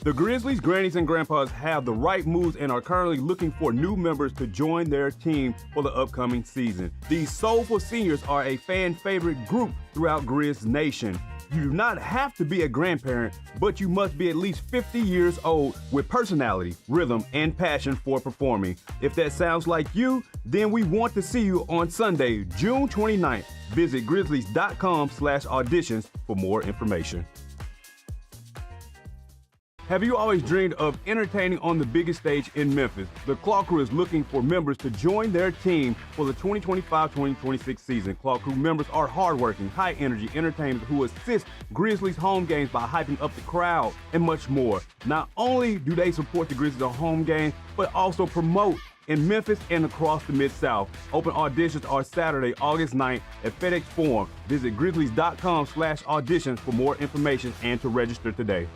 R: The Grizzlies, Grannies, and Grandpas have the right moves and are currently looking for new members to join their team for the upcoming season. These soulful seniors are a fan favorite group throughout Grizz Nation. You do not have to be a grandparent, but you must be at least 50 years old with personality, rhythm, and passion for performing. If that sounds like you, then we want to see you on Sunday, June 29th. Visit grizzlies.com/auditions for more information. Have you always dreamed of entertaining on the biggest stage in Memphis? The Claw Crew is looking for members to join their team for the 2025-2026 season. Claw Crew members are hardworking, high-energy entertainers who assist Grizzlies home games by hyping up the crowd and much more. Not only do they support the Grizzlies at home games, but also promote in Memphis and across the Mid-South. Open auditions are Saturday, August 9th at FedEx Forum. Visit grizzlies.com/auditions for more information and to register today.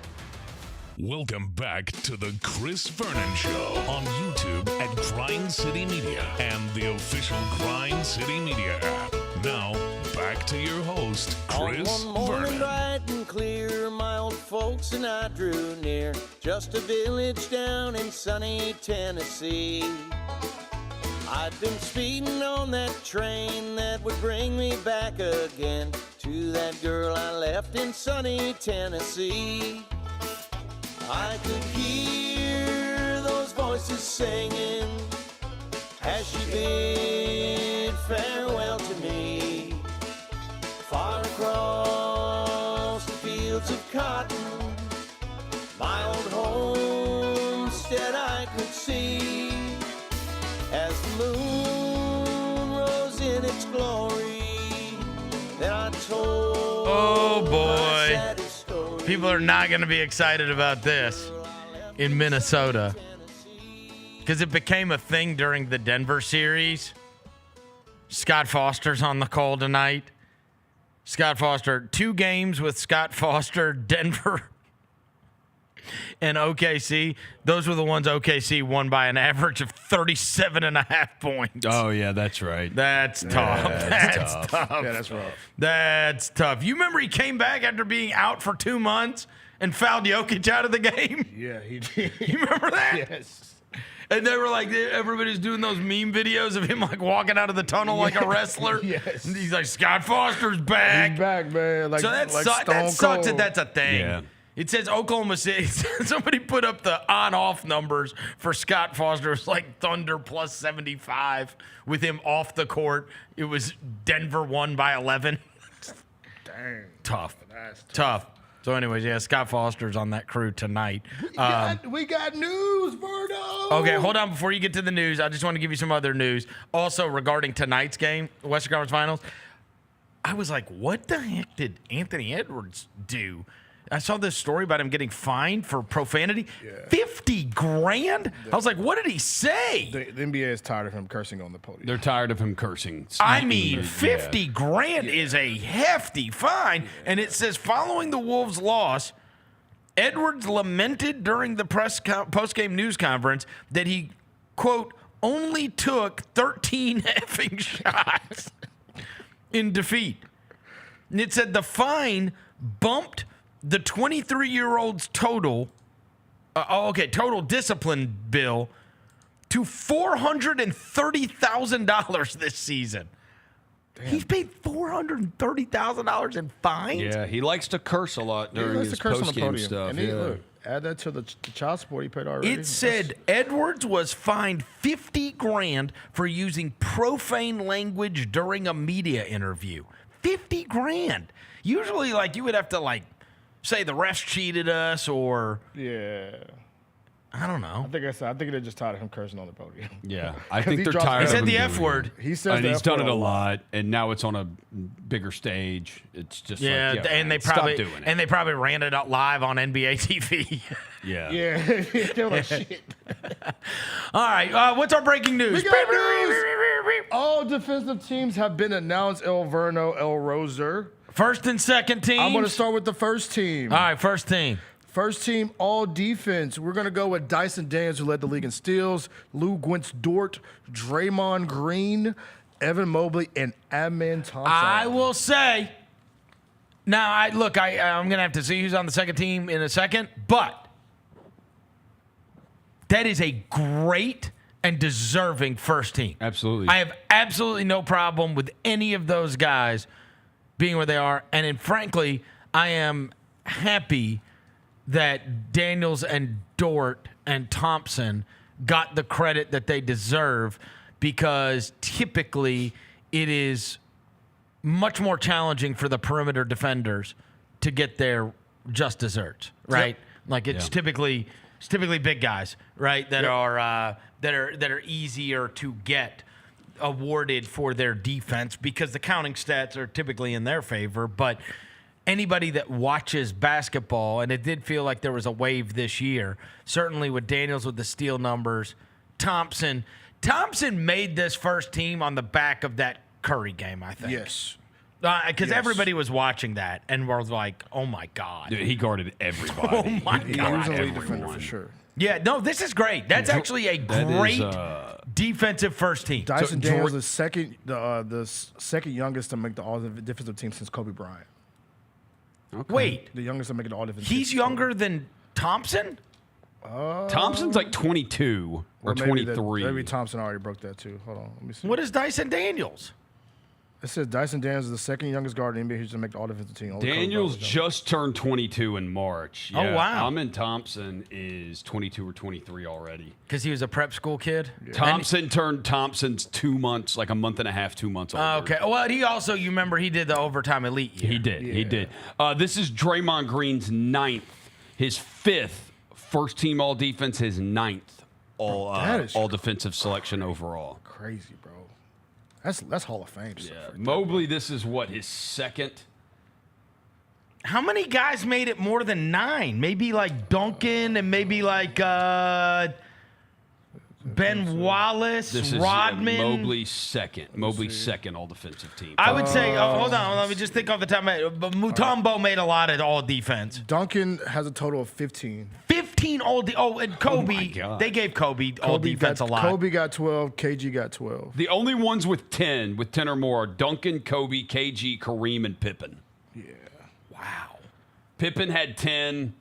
L: Welcome back to the Chris Vernon Show on YouTube at Grind City Media and the official Grind City Media app. Now, back to your host, Chris
S: On one morning
L: Vernon.
S: bright and clear, my old folks and I drew near, just a village down in sunny Tennessee. I'd been speeding on that train that would bring me back again to that girl I left in sunny Tennessee. I could hear those voices singing as she bid farewell to me. Far across the fields of cotton, my old homestead I could see. As the moon rose in its glory, then I told
M: Oh, boy.
S: my saddest story.
M: People are not going to be excited about this in Minnesota because it became a thing during the Denver series. Scott Foster's on the call tonight. Scott Foster, 2 games with Scott Foster, Denver and OKC. Those were the ones OKC won by an average of 37.5 points.
N: Oh, yeah, that's right.
M: That's tough. That's tough.
O: Yeah, that's rough.
M: That's tough. You remember he came back after being out for 2 months and fouled Jokic out of the game?
O: Yeah, he did.
M: You remember that?
O: Yes.
M: And they were like, everybody's doing those meme videos of him like walking out of the tunnel like a wrestler.
O: Yes.
M: And he's like, Scott Foster's back.
O: He's back, man. Like,
M: So that
O: like
M: sucks
O: Stone
M: that
O: Cold.
M: that's a thing.
N: Yeah.
M: It says Oklahoma City. Somebody put up the on-off numbers for Scott Foster. It was like Thunder plus 75 with him off the court. It was Denver won by 11.
O: Dang.
M: Tough.
O: That's
M: Tough. So anyways, yeah, Scott Foster's on that crew tonight.
O: We got news, Vernon.
M: Okay, hold on. Before you get to the news, I just want to give you some other news. Also regarding tonight's game, Western Conference Finals, I was like, what the heck did Anthony Edwards do? I saw this story about him getting fined for profanity.
O: Yeah.
M: $50,000? I was like, what did he say?
O: The NBA is tired of him cursing on the podium.
N: They're tired of him cursing.
M: I mean, $50,000 is a hefty fine. And it says, following the Wolves' loss, Edwards lamented during the post-game news conference that he, quote, only took 13 effing shots in defeat. And it said the fine bumped the 23-year-old's total discipline bill to $430,000 this season. He's paid $430,000 in fines.
N: Yeah, he likes to curse a lot during his post-game stuff.
O: And look, add that to the child support he paid already.
M: It said Edwards was fined $50,000 for using profane language during a media interview. $50,000. Usually, like, you would have to, like, say the refs cheated us or I don't know.
O: I think they're just tired of him cursing on the podium.
N: Yeah, I think they're tired.
M: He
N: of
M: said
N: him
M: the
N: doing
M: F word.
O: He says
N: and
O: the
N: he's
O: F
N: done
O: word
N: it a
O: a
N: lot, and now it's on a bigger stage. It's just
M: and
N: like,
M: they
N: man,
M: probably
N: stop doing it.
M: and they probably ran it out live on NBA TV.
N: Yeah.
O: They were like, shit.
M: All right, what's our breaking news?
O: We got news. All defensive teams have been announced. El Verno, El Roser.
M: First and second teams.
O: I'm going to start with the first team.
M: All right, first team.
O: First team, all defense. We're going to go with Dyson Daniels, who led the league in steals, Lou Gwintz-Dort, Draymond Green, Evan Mobley, and Amen Thompson.
M: I will say, now, I'm going to have to see who's on the second team in a second, but that is a great and deserving first team.
N: Absolutely.
M: I have absolutely no problem with any of those guys being where they are. And frankly, I am happy that Daniels and Dort and Thompson got the credit that they deserve, because typically it is much more challenging for the perimeter defenders to get their just desserts, right?
N: Yep.
M: Like it's typically big guys, right? That are easier to get awarded for their defense because the counting stats are typically in their favor. But anybody that watches basketball, and it did feel like there was a wave this year, certainly with Daniels with the steal numbers, Thompson made this first team on the back of that Curry game, I think.
O: Yes.
M: Because everybody was watching that and was like, oh, my God.
N: Dude, he guarded everybody.
M: Oh, my
O: He
M: God.
O: was a lead defender for sure.
M: Yeah, no, this is great. That's actually a great defensive first team.
O: Dyson Daniels is the second youngest to make the all-defensive team since Kobe Bryant.
N: Okay.
M: Wait.
O: The youngest to make it all-defensive team.
M: He's younger than Thompson?
N: Thompson's like 22 or 23.
O: Maybe Thompson already broke that too. Hold on, let me see.
M: What is Dyson Daniels?
O: It says Dyson Daniels is the second youngest guard in the NBA who's to make the all-defensive team.
N: Daniels just turned 22 in March.
M: Oh, wow.
N: Amen Thompson is 22 or 23 already.
M: Because he was a prep school kid?
N: Yeah. Thompson's 2 months, like a month and a half, 2 months older.
M: Okay. Well, he also, you remember, he did the overtime elite year.
N: He did. This is Draymond Green's 9th, his 5th first-team all-defense, his 9th all-defensive selection overall.
O: Crazy, bro. That's Hall of Fame stuff.
N: Yeah. Mobley, this is what, his second?
M: How many guys made it more than 9? Maybe like Duncan and maybe like Ben Wallace,
N: This is
M: Rodman.
N: Mobley's second. Mobley's second all-defensive team.
M: I would say, hold on, let me just think off the top of my head. But Mutombo made a lot of all defense.
O: Duncan has a total of 15.
M: 15 and Kobe, they gave Kobe all defense a lot.
O: Kobe got 12, KG got 12.
N: The only ones with 10 or more are Duncan, Kobe, KG, Kareem, and Pippen.
O: Yeah.
M: Wow.
N: Pippen had 10,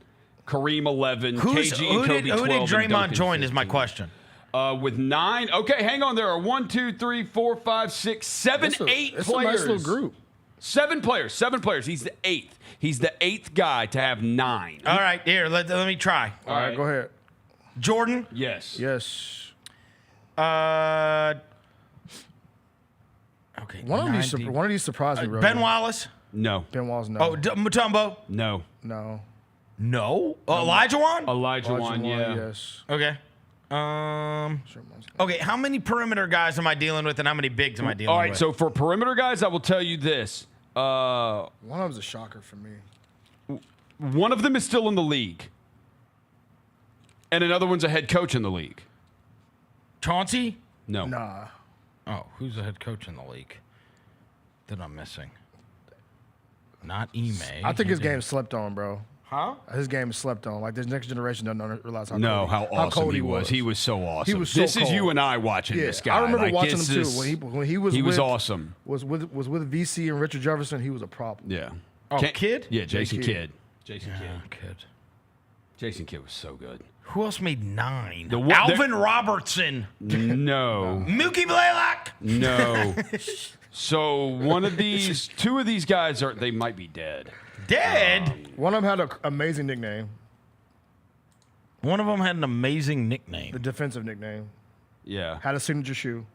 N: Kareem 11, KG and Kobe 12.
M: Who did
N: and
M: Draymond
N: Duncan
M: join
N: 15.
M: is my question.
N: With 9. Okay, hang on. There are 1, 2, 3, 4, 5, 6, 7, 8
O: it's
N: players.
O: a nice little group.
N: 7 players. He's the 8th. He's the 8th guy to have 9.
M: All right, here, let me try.
O: All right, go ahead.
M: Jordan?
N: Yes.
O: Yes.
M: Okay.
O: One of these surprised me.
M: Ben Wallace?
N: No.
O: Ben Wallace, no.
M: Oh, Mutombo?
N: No.
O: No.
M: No? Elijah Wan?
N: Elijah Wan, yeah.
O: Yes.
M: Okay. Okay, how many perimeter guys am I dealing with, and how many bigs am I dealing with?
N: All right, so for perimeter guys, I will tell you this.
O: One of them's a shocker for me.
N: One of them is still in the league, and another one's a head coach in the league.
M: Chauncey?
N: No.
O: Nah.
M: Oh, who's the head coach in the league that I'm missing? Not Ime.
O: I think his game slept on, bro.
M: Huh?
O: His game is slept on. Like, this next generation doesn't realize how
N: awesome
O: cold
N: he was. He was so awesome.
O: He was so
N: this
O: cold.
N: is you and I watching this guy.
O: I remember
N: like,
O: watching him too. When he was
N: awesome.
O: Was with VC and Richard Jefferson. He was a problem.
N: Yeah.
M: Oh, Kidd?
N: Yeah, Jason
O: Kidd.
N: Kidd. Jason Kidd.
M: Kidd.
N: Jason Kidd was so good.
M: Who else made 9?
N: The
M: Alvin Robertson.
N: No.
M: Mookie Blaylock.
N: No. So two of these guys they might be dead.
M: Dead?
O: One of them had an amazing nickname.
M: One of them had an amazing nickname.
O: The defensive nickname.
N: Yeah.
O: Had a signature shoe.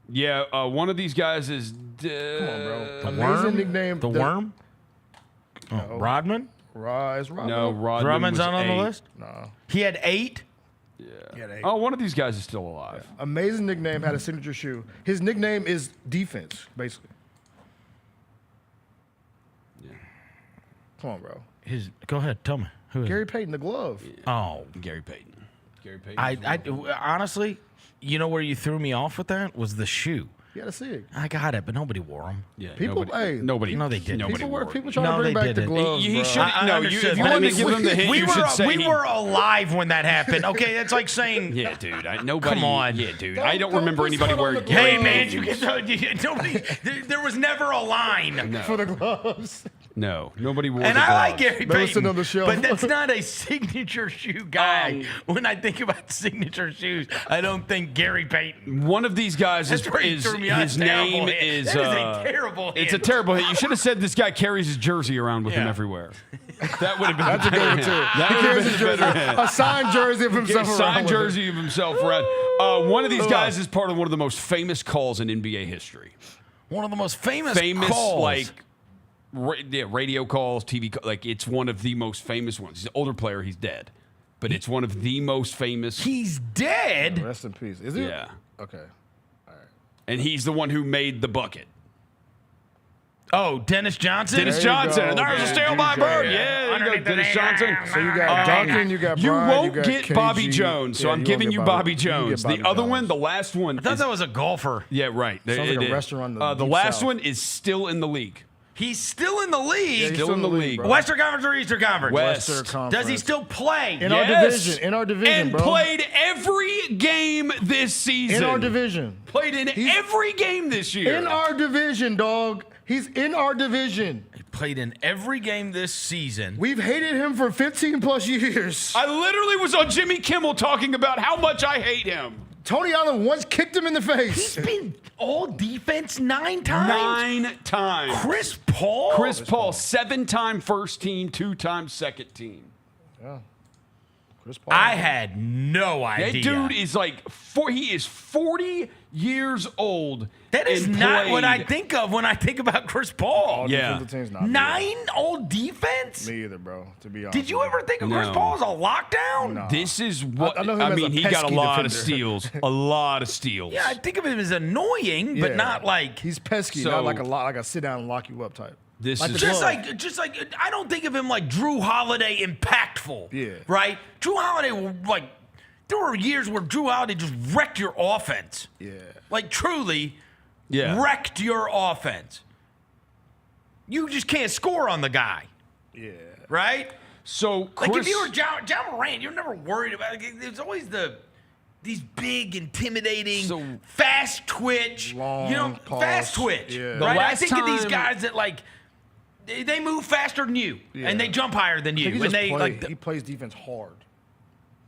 N: Yeah, one of these guys is
O: Come on, bro.
M: The
O: Amazing
M: Worm?
O: nickname.
M: The Worm? Oh, Rodman?
O: Is Rodman?
N: No,
M: Rodman's not on the
N: 8.
M: list?
O: No.
M: He had 8?
O: He had 8.
N: Oh, one of these guys is still alive.
O: Yeah. Amazing nickname, had a signature shoe. His nickname is defense, basically.
N: Yeah.
O: Come on, bro.
M: Go ahead, tell me. Who is
O: Gary Payton, the glove.
M: Oh.
N: Gary Payton. Gary Payton.
M: I honestly, you know where you threw me off with that? Was the shoe.
O: You gotta see it.
M: I got it, but nobody wore them.
N: Yeah,
O: People,
N: nobody.
M: No, they didn't.
O: People trying to bring back the gloves.
N: He
O: bro.
N: should. No, if you wanted to give him the hint, you should say
M: we were alive when that happened. Okay, that's like saying,
N: yeah, dude. Nobody.
M: Come on.
N: Yeah, dude. I don't remember anybody wearing.
M: Hey, man, nobody. There was never a line
O: for the gloves.
N: No, nobody wore.
M: And
N: the
M: I
N: gloves.
M: like Gary
O: Never seen
M: Payton,
O: on the show.
M: but that's not a signature shoe guy. When I think about signature shoes, I don't think Gary Payton.
N: One of these guys
M: That's where you threw me on.
N: his
M: Terrible
N: name
M: hit.
N: is.
M: That is a terrible hit.
N: It's a terrible hit. You should have said this guy carries his jersey around with him
M: Yeah.
N: everywhere. That would have been
O: That's a good one, too.
N: That
O: He
N: would
O: carries
N: have
O: his
N: been a
O: jersey,
N: better hit.
O: a signed jersey of himself around.
N: Signed
O: with him.
N: jersey of himself around. One of these guys is part of one of the most famous calls in NBA history.
M: One of the most famous calls.
N: like radio calls, TV calls. Like, it's one of the most famous ones. He's an older player. He's dead. But it's one of the most famous.
M: He's dead?
O: Rest in peace. Is he?
N: Yeah.
O: Okay.
N: And he's the one who made the bucket.
M: Oh, Dennis Johnson?
N: Dennis Johnson. And there's a steal by Bird. Yeah, you got Dennis Johnson.
O: So you got Duncan, you got
N: You
O: Brian,
N: won't
O: you got
N: get
O: KG.
N: Bobby Jones, so
O: Yeah,
N: I'm
O: you
N: giving
O: won't
N: you
O: get
N: Bobby
O: You
N: Jones.
O: get Bobby
N: The other
O: Jones.
N: one, the last one.
M: I thought that was a golfer.
N: Yeah, right.
O: Sounds like a
N: is.
O: restaurant in the
N: The
O: Deep
N: last
O: South.
N: one is still in the league.
M: He's still in the league.
O: Yeah, he's
N: Still in the league.
O: bro.
M: Western Conference or Eastern Conference?
N: West.
O: Western Conference.
M: Does he still play?
O: In our division. In our division,
N: And
O: bro.
N: played every game this season.
O: In our division.
N: Played in every game this year.
O: In our division, dog. He's in our division.
M: He played in every game this season.
O: We've hated him for 15 plus years.
N: I literally was on Jimmy Kimmel talking about how much I hate him.
O: Tony Allen once kicked him in the face.
M: He's been all defense 9 times.
N: 9 times.
M: Chris Paul?
N: Chris Paul, 7-time first team, 2-time second team.
O: Yeah. Chris Paul.
M: I had no
N: That
M: idea.
N: dude is like, he is 40 years old.
M: That is
N: and
M: not what I
N: played-
M: think of when I think about Chris Paul.
O: All
N: Yeah.
O: defensive teams, not me.
M: 9 all defense?
O: Me either, bro. To be honest.
M: Did you ever think of Chris
N: No.
M: Paul as a lockdown?
O: No.
N: This is what
O: I know him as a
N: he got a
O: pesky
N: lot of
O: defender.
N: steals. A lot of steals.
M: Yeah, I think of him as annoying, but
O: Yeah.
M: not like
O: He's pesky,
N: So-
O: not like a sit down and lock you up type.
N: This
O: Like
N: is
O: the
M: just
O: glove.
M: like I don't think of him like Drew Holiday impactful.
O: Yeah.
M: Right? Drew Holiday, like, there were years where Drew Holiday just wrecked your offense.
O: Yeah.
M: Like, truly
N: Yeah.
M: wrecked your offense. You just can't score on the guy.
O: Yeah.
M: Right?
N: So
M: Like,
N: Chris,
M: if you were John Morant, you're never worried about it. There's always these big, intimidating, fast twitch,
O: Long pause.
M: fast twitch.
O: Yeah.
N: The
M: Right? I
N: last
M: think of these
N: time-
M: guys that like they move faster than you,
O: Yeah.
M: and they jump higher than
O: I
M: you,
O: think he
M: and
O: just
M: they
O: play-
M: like.
O: he plays defense hard.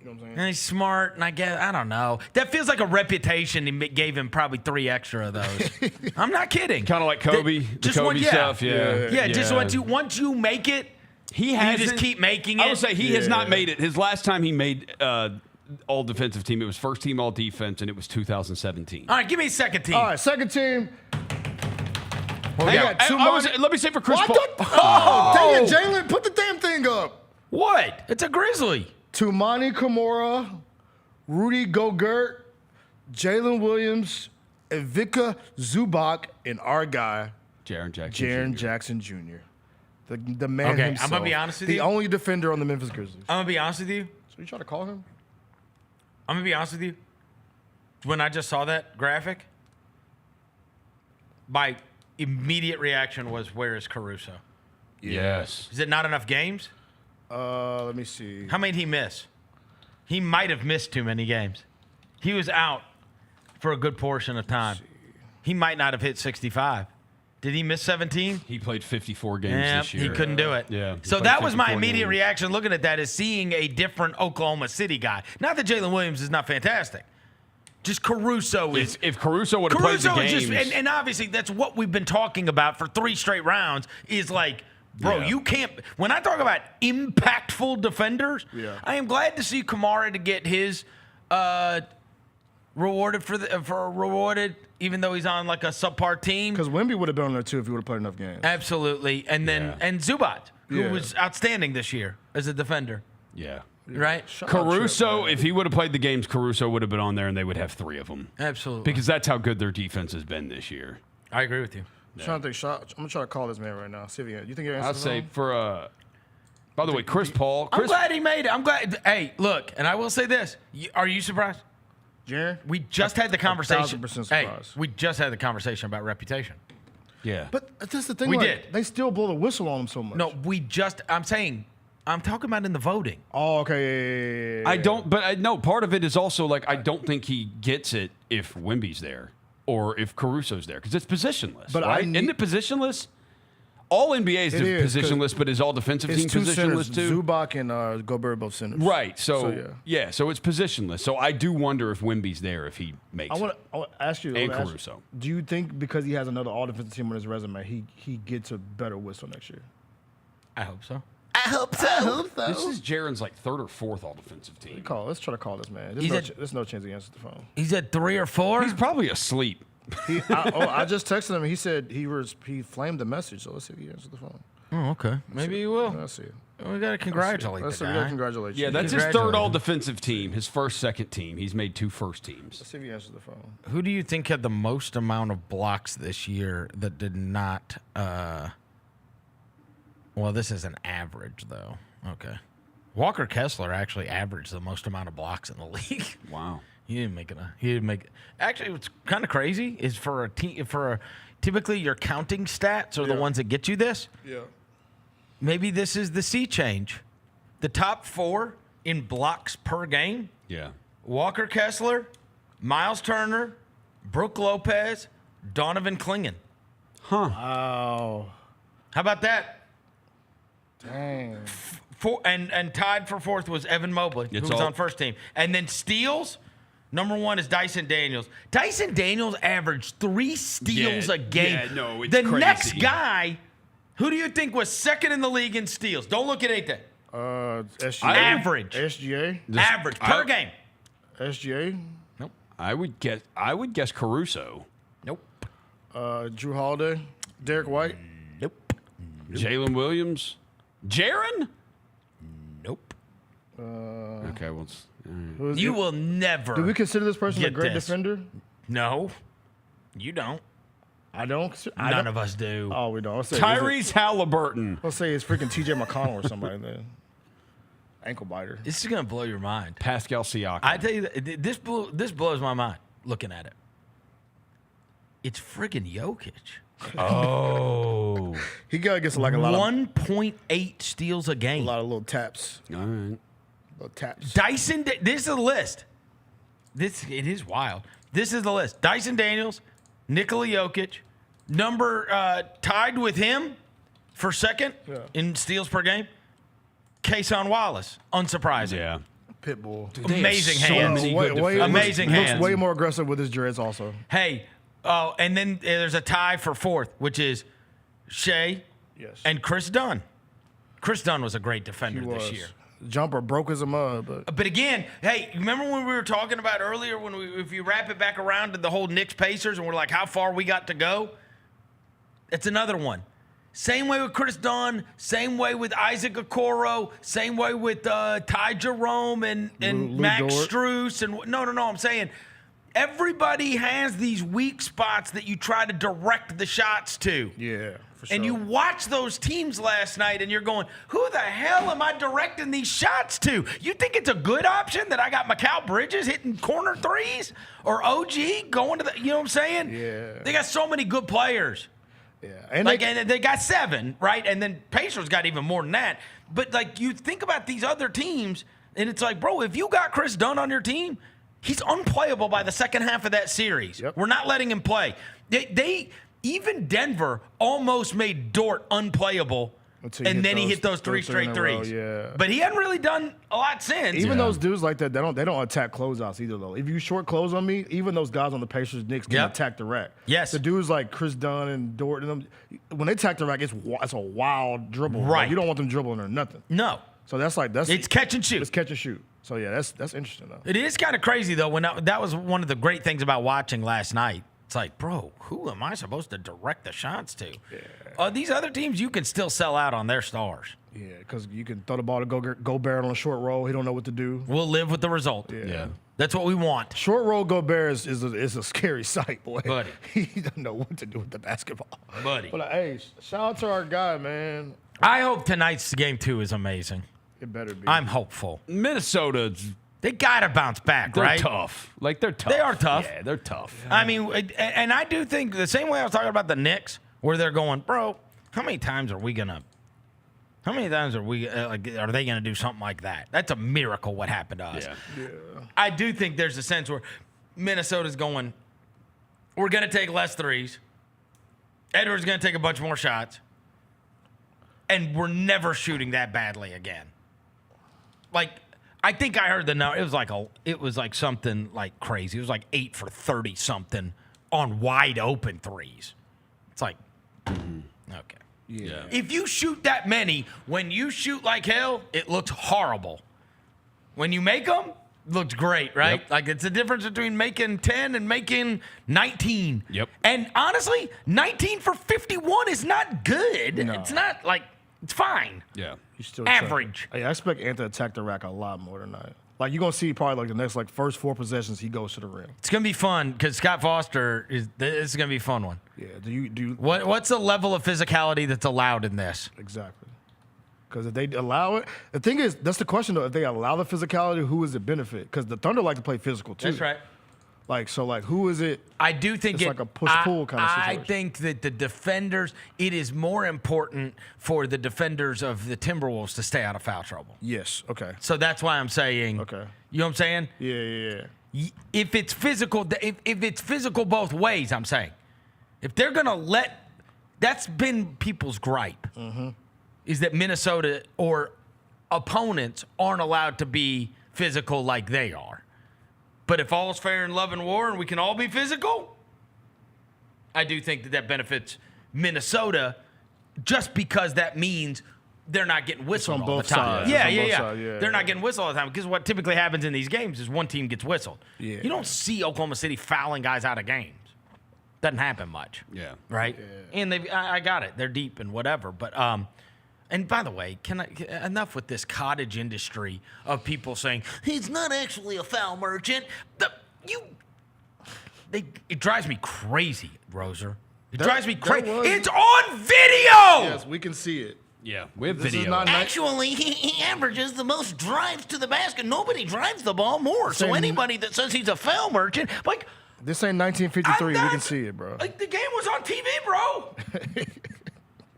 O: You know what I'm saying?
M: And he's smart, and I don't know. That feels like a reputation. He gave him probably 3 extra of those. I'm not kidding.
N: kind of like Kobe, the Kobe stuff. Yeah.
M: Just once you make it,
N: He
M: you
N: has
M: just keep making it.
N: I would say he has not made it. His last time he made all-defensive team, it was first team all-defense, and it was 2017.
M: All right, give me a second team.
O: All right, second team.
N: Hey,
O: got two
N: let me say for Chris
O: Well,
N: Paul.
O: dang it, Jalen, put the damn thing up.
M: What? It's a Grizzly.
O: Tumani Kimura, Rudy Gobert, Jalen Williams, Ivica Zubac, and our guy,
N: Jaren
O: Jackson Jr. The man
M: Okay,
O: himself.
M: I'm gonna be honest with
O: the
M: you.
O: only defender on the Memphis Grizzlies.
M: I'm gonna be honest with you.
O: So you trying to call him?
M: I'm gonna be honest with you. When I just saw that graphic, my immediate reaction was, "Where is Caruso?
N: Yes.
M: Is it not enough games?
O: Let me see.
M: How many did he miss? He might have missed too many games. He was out for a good portion of time. He might not have hit 65. Did he miss 17?
N: He played 54 games this year.
M: He couldn't do it.
N: Yeah.
M: So that was my immediate reaction looking at that, is seeing a different Oklahoma City guy. Not that Jalen Williams is not fantastic. Just Caruso is.
N: If Caruso would have played the games.
M: And obviously that's what we've been talking about for 3 straight rounds is like, bro, you can't. When I talk about impactful defenders, I am glad to see Kamara to get his rewarded, even though he's on like a subpar team.
O: Because Wemby would have been on there too if he would have played enough games.
M: Absolutely. And then and Zubac, who was outstanding this year as a defender.
N: Yeah.
M: Right?
N: Caruso, if he would have played the games, Caruso would have been on there and they would have 3 of them.
M: Absolutely.
N: Because that's how good their defense has been this year.
M: I agree with you.
O: I'm trying to think. I'm gonna try to call this man right now. See if you think he answers.
N: I'd say for by the way, Chris Paul.
M: I'm glad he made it. I'm glad. Hey, look, and I will say this. Are you surprised?
O: Jaren?
M: We just had the conversation.
O: 1,000% surprised.
M: Hey, we just had the conversation about reputation.
N: Yeah.
O: But that's the thing.
M: We
O: like,
M: did.
O: They still blow the whistle on him so much.
M: No, I'm talking about in the voting.
O: Oh, okay.
N: I don't, but no, part of it is also like, I don't think he gets it if Wemby's there or if Caruso's there because it's positionless.
O: But
N: right? Isn't it positionless? All NBA's positionless, but is all defensive team positionless too?
O: Zubac and Gobert both centers.
N: Right. So it's positionless. So I do wonder if Wemby's there if he makes it.
O: I want to ask you.
N: And Caruso.
O: Do you think because he has another all-defensive team on his resume, he gets a better whistle next year?
M: I hope so.
O: I hope so.
N: This is Jaren's like 3rd or 4th all-defensive team.
O: Let's try to call this man. There's no chance he answers the phone.
M: He's at 3 or 4?
N: He's probably asleep.
O: I just texted him. He said he flamed the message. So let's see if he answers the phone.
M: Oh, okay. Maybe he will.
O: Let's see.
M: We got to congratulate the guy.
O: We got to congratulate you.
N: Yeah, that's his 3rd all-defensive team. His first, second team. He's made 2 first teams.
O: Let's see if he answers the phone.
M: Who do you think had the most amount of blocks this year that did not? Well, this is an average though. Okay. Walker Kessler actually averaged the most amount of blocks in the league.
N: Wow.
M: He didn't make it. Actually, what's kind of crazy is for a team, typically your counting stats are the ones that get you this.
O: Yeah.
M: Maybe this is the sea change. The top 4 in blocks per game.
N: Yeah.
M: Walker Kessler, Miles Turner, Brook Lopez, Donovan Clingan.
N: Huh.
O: Wow.
M: How about that?
O: Dang.
M: And tied for 4th was Evan Mobley, who was on first team. And then steals, number 1 is Dyson Daniels. Dyson Daniels averaged 3 steals a game.
N: Yeah, no, it's
M: the
N: crazy.
M: next guy, who do you think was 2nd in the league in steals? Don't look at anything.
O: SGA.
M: Average.
O: SGA.
M: Average per game.
O: SGA.
M: Nope.
N: I would guess Caruso.
M: Nope.
O: Drew Holiday. Derek White.
M: Nope.
N: Jalen Williams. Jaren.
M: Nope.
N: Okay, well,
M: you will never.
O: Do we consider this person a great defender?
M: No, you don't.
O: I don't.
M: None of us do.
O: Oh, we don't.
N: Tyrese Haliburton.
O: Let's say it's freaking T.J. McConnell or somebody then. Ankle biter.
M: This is gonna blow your mind.
N: Pascal Siakam.
M: I tell you, this blows my mind looking at it. It's friggin' Jokic.
N: Oh.
O: He gets like a lot of
M: 1.8 steals a game.
O: A lot of little taps.
N: All right.
O: Little taps.
M: Dyson, this is the list. It is wild. This is the list. Dyson Daniels, Nikola Jokic, tied with him for 2nd in steals per game. Kason Wallace, unsurprising.
N: Yeah.
O: Pitbull.
N: Dude,
M: amazing hands.
O: Amazing
M: hands.
O: Looks way more aggressive with his dreads also.
M: Hey, and then there's a tie for 4th, which is Shea and Chris Dunn. Chris Dunn was a great defender this year.
O: Jumper broke as a mud,
M: but again, hey, remember when we were talking about earlier if you wrap it back around to the whole Knicks Pacers and we're like how far we got to go? It's another one. Same way with Chris Dunn, same way with Isaac Okoro, same way with Ty Jerome and Max Strus and no, I'm saying everybody has these weak spots that you try to direct the shots to.
O: Yeah, for sure.
M: And you watch those teams last night and you're going, who the hell am I directing these shots to? You think it's a good option that I got Mikal Bridges hitting corner threes or OG going to the, you know what I'm saying?
O: Yeah.
M: They got so many good players.
O: Yeah.
M: And they got 7, right? And then Pacers got even more than that. But like you think about these other teams and it's like, bro, if you got Chris Dunn on your team, he's unplayable by the second half of that series.
O: Yep.
M: We're not letting him play. even Denver almost made Dort unplayable. And then he hit those three straight threes.
O: Yeah.
M: But he hadn't really done a lot since.
O: Even those dudes like that, they don't attack closeouts either, though. If you short close on me, even those guys on the Pacers, Knicks can attack the rack.
M: Yes.
O: The dudes like Chris Dunn and Dort, and them, when they attack the rack, it's a wild dribble.
M: Right.
O: Like, you don't want them dribbling or nothing.
M: No.
O: So that's
M: it's catch and shoot.
O: It's catch and shoot. So yeah, that's interesting though.
M: It is kind of crazy though. When that was one of the great things about watching last night. It's like, bro, who am I supposed to direct the shots to? Yeah. These other teams, you can still sell out on their stars.
O: Yeah, because you can throw the ball to Gobert on a short roll. He don't know what to do.
M: We'll live with the result.
O: Yeah.
M: That's what we want.
O: Short roll Gobert is a scary sight, boy.
M: Buddy.
O: He doesn't know what to do with the basketball.
M: Buddy.
O: But hey, shout out to our guy, man.
M: I hope tonight's game 2 is amazing.
O: It better be.
M: I'm hopeful.
N: Minnesota,
M: they got to bounce back,
N: they're
M: right?
N: tough. Like, they're tough.
M: They are tough.
N: Yeah, they're tough.
M: I mean, and I do think the same way I was talking about the Knicks, where they're going, bro, how many times are they going to do something like that? That's a miracle what happened to us.
O: Yeah.
M: I do think there's a sense where Minnesota's going, we're going to take less threes. Edwards going to take a bunch more shots. And we're never shooting that badly again. Like, I think I heard the number. It was like something like crazy. It was like 8 for 30 something on wide open threes. It's like, okay.
O: Yeah.
M: If you shoot that many, when you shoot like hell, it looks horrible. When you make them, it looks great, right?
N: Yep.
M: Like, it's the difference between making 10 and making 19.
N: Yep.
M: And honestly, 19 for 51 is not good.
O: No.
M: It's not like, it's fine.
N: Yeah.
O: He's still
M: average.
O: Hey, I expect Ant to attack the rack a lot more tonight. Like, you're going to see probably like the next first 4 possessions, he goes to the rim.
M: It's going to be fun because Scott Foster this is going to be a fun one.
O: Yeah. Do you
M: What's the level of physicality that's allowed in this?
O: Exactly. Because if they allow it, the thing is, that's the question though. If they allow the physicality, who is it benefit? Because the Thunder like to play physical too.
M: That's right.
O: Who is it?
M: I do think
O: it's like a push-pull kind of situation.
M: I think that the defenders, it is more important for the defenders of the Timberwolves to stay out of foul trouble.
O: Yes. Okay.
M: So that's why I'm saying.
O: Okay.
M: You know what I'm saying?
O: Yeah.
M: If it's physical, if it's physical both ways, I'm saying. If they're gonna that's been people's gripe, is that Minnesota or opponents aren't allowed to be physical like they are. But if all's fair in love and war and we can all be physical, I do think that benefits Minnesota just because that means they're not getting whistled all the time.
O: Sides.
M: Yeah. They're not getting whistled all the time because what typically happens in these games is one team gets whistled.
O: Yeah.
M: You don't see Oklahoma City fouling guys out of games. Doesn't happen much.
N: Yeah.
M: Right? Yeah. And I got it. They're deep and whatever. But and by the way, enough with this cottage industry of people saying he's not actually a foul merchant. It drives me crazy, Roser. It drives me crazy. It's on video.
O: Yes, we can see it.
N: Yeah, we have
O: This is
N: video.
O: not
M: Actually, he averages the most drives to the basket. Nobody drives the ball more. So anybody that says he's a foul merchant, like,
O: this ain't 1953. We can see it, bro.
M: like the game was on TV, bro.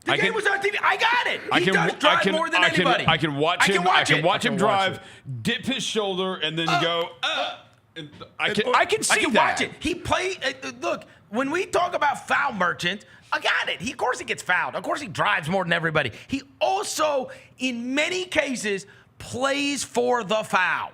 M: The game was on TV. I got it. He does drive more than anybody.
N: I can watch him.
M: I can watch
N: him drive, dip his shoulder, and then go. I can see that.
M: Watch it. He play. Look, when we talk about foul merchant, I got it. Of course he gets fouled. Of course he drives more than everybody. He also, in many cases, plays for the foul.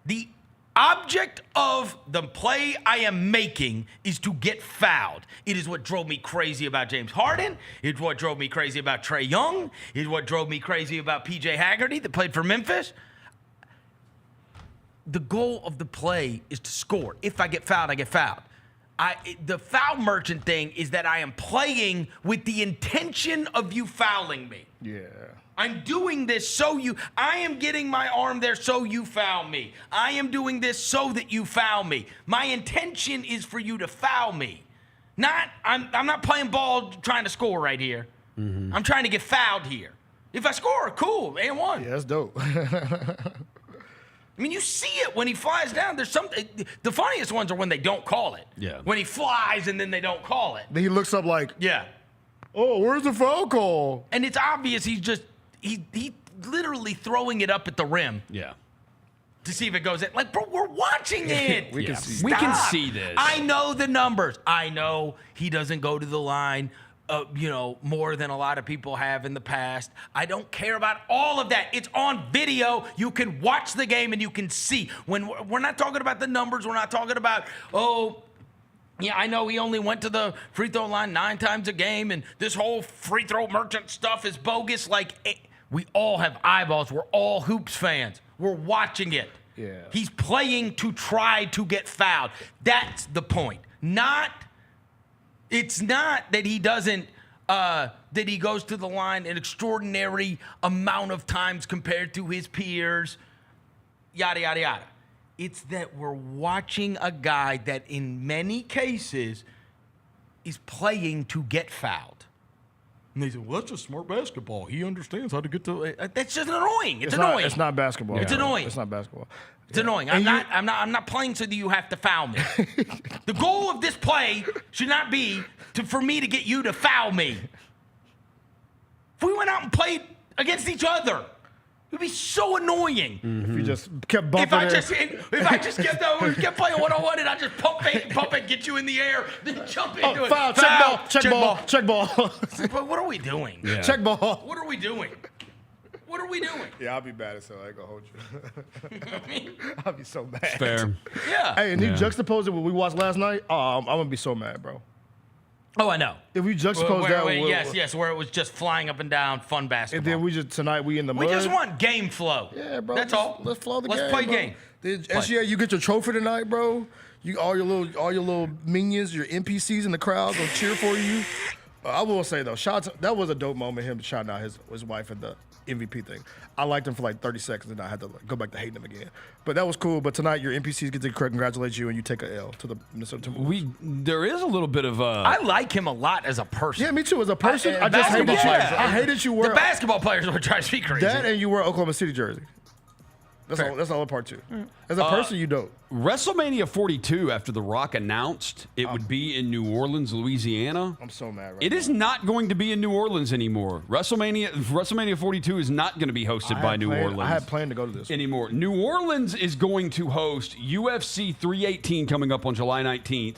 M: The object of the play I am making is to get fouled. It is what drove me crazy about James Harden. It's what drove me crazy about Trae Young. It's what drove me crazy about PJ Haggerty that played for Memphis. The goal of the play is to score. If I get fouled, I get fouled. The foul merchant thing is that I am playing with the intention of you fouling me.
O: Yeah.
M: I'm doing this I am getting my arm there so you foul me. I am doing this so that you foul me. My intention is for you to foul me. I'm not playing ball trying to score right here. I'm trying to get fouled here. If I score, cool, and one.
O: Yeah, that's dope.
M: I mean, you see it when he flies down. There's something. The funniest ones are when they don't call it.
N: Yeah.
M: When he flies and then they don't call it.
O: Then he looks up like,
M: yeah.
O: Oh, where's the foul call?
M: And it's obvious he's literally throwing it up at the rim.
N: Yeah.
M: to see if it goes in. Like, bro, we're watching it.
N: We can see.
M: Stop.
N: We can see this.
M: I know the numbers. I know he doesn't go to the line, more than a lot of people have in the past. I don't care about all of that. It's on video. You can watch the game and you can see. When we're not talking about the numbers, we're not talking about, yeah, I know he only went to the free throw line 9 times a game, and this whole free throw merchant stuff is bogus. We all have eyeballs. We're all hoops fans. We're watching it.
O: Yeah.
M: He's playing to try to get fouled. That's the point. It's not that he doesn't, that he goes to the line an extraordinary amount of times compared to his peers, yada, yada, yada. It's that we're watching a guy that in many cases is playing to get fouled. And they say, well, that's just smart basketball. He understands how to get to. That's just annoying. It's annoying.
O: It's not basketball.
M: It's annoying.
O: It's not basketball.
M: It's annoying. I'm not playing so that you have to foul me. The goal of this play should not be for me to get you to foul me. If we went out and played against each other, it would be so annoying.
O: If you just kept bumping
M: if I just kept playing 1-on-1 and I just pump it, get you in the air, then jump into it.
O: Foul, check ball.
M: But what are we doing?
O: Yeah. Check ball.
M: What are we doing? What are we doing?
O: Yeah, I'll be bad as hell. I ain't gonna hold you. I'll be so mad.
N: Fair.
M: Yeah.
O: Hey, and you juxtapose it with what we watched last night. I'm gonna be so mad, bro.
M: Oh, I know.
O: If we juxtapose that,
M: yes, where it was just flying up and down, fun basketball.
O: And then tonight we in the mud.
M: We just want game flow.
O: Yeah, bro.
M: That's all.
O: Let's flow the game.
M: Let's play
O: bro.
M: game.
O: SGA, you get your trophy tonight, bro. You all your little minions, your NPCs in the crowd will cheer for you. I will say though, that was a dope moment. Him shouting out his wife at the MVP thing. I liked him for like 30 seconds, and I had to go back to hating him again. But that was cool. But tonight, your NPCs get to congratulate you, and you take a L to the Minnesota Timberwolves.
N: There is a little bit of
M: I like him a lot as a person.
O: Yeah, me too. As a person, I just hated you. I hated you.
M: The basketball players were trying to be crazy.
O: That and you wear Oklahoma City jersey. That's all part two. As a person, you don't.
N: WrestleMania 42, after The Rock announced it would be in New Orleans, Louisiana.
O: I'm so mad right
N: It is not going to be in New Orleans anymore. WrestleMania 42 is not going to be hosted by New Orleans.
O: I had planned to go to this
N: anymore. New Orleans is going to host UFC 318 coming up on July 19th,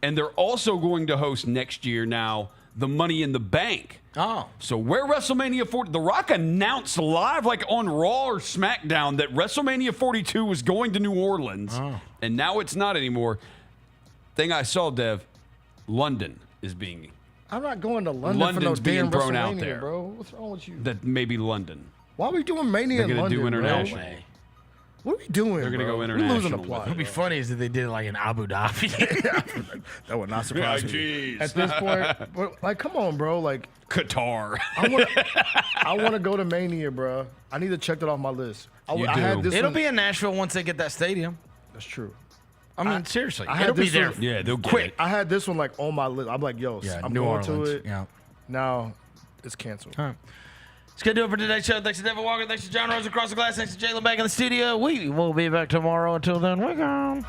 N: and they're also going to host next year now the Money in the Bank.
M: Oh.
N: So where WrestleMania 40, The Rock announced live like on Raw or SmackDown that WrestleMania 42 was going to New Orleans, and now it's not anymore. Thing I saw, Dev, London is being.
O: I'm not going to London
N: London's
O: for no damn
N: being thrown
O: WrestleMania,
N: out there,
O: bro. What's wrong with you?
N: That maybe London.
O: Why are we doing Mania in
N: They're
O: London,
N: going to do international.
O: bro? What are we doing?
N: They're going to go
O: We're
N: international.
O: losing the
N: with
O: plot.
N: it.
M: What would be funny is if they did it like in Abu Dhabi.
O: That would not surprise me.
N: geez.
O: At this point, like, come on, bro. Like,
N: Qatar.
O: I want to go to Mania, bro. I need to check that off my list. I had this
M: It'll
O: one-
M: be in Nashville once they get that stadium.
O: That's true.
M: I mean, seriously,
O: I had
M: it'll be
O: this
M: there.
O: one-
N: Yeah, they'll get
M: quick.
N: it.
O: I had this one like on my list. I'm like, yo, I'm
M: New
O: going
M: Orleans.
O: to it.
M: Yeah.
O: Now it's canceled.
M: All right. It's going to do it for today's show. Thanks to Devin Walker. Thanks to John Rose across the glass. Thanks to Jalen back in the studio. We will be back tomorrow. Until then, we're gone.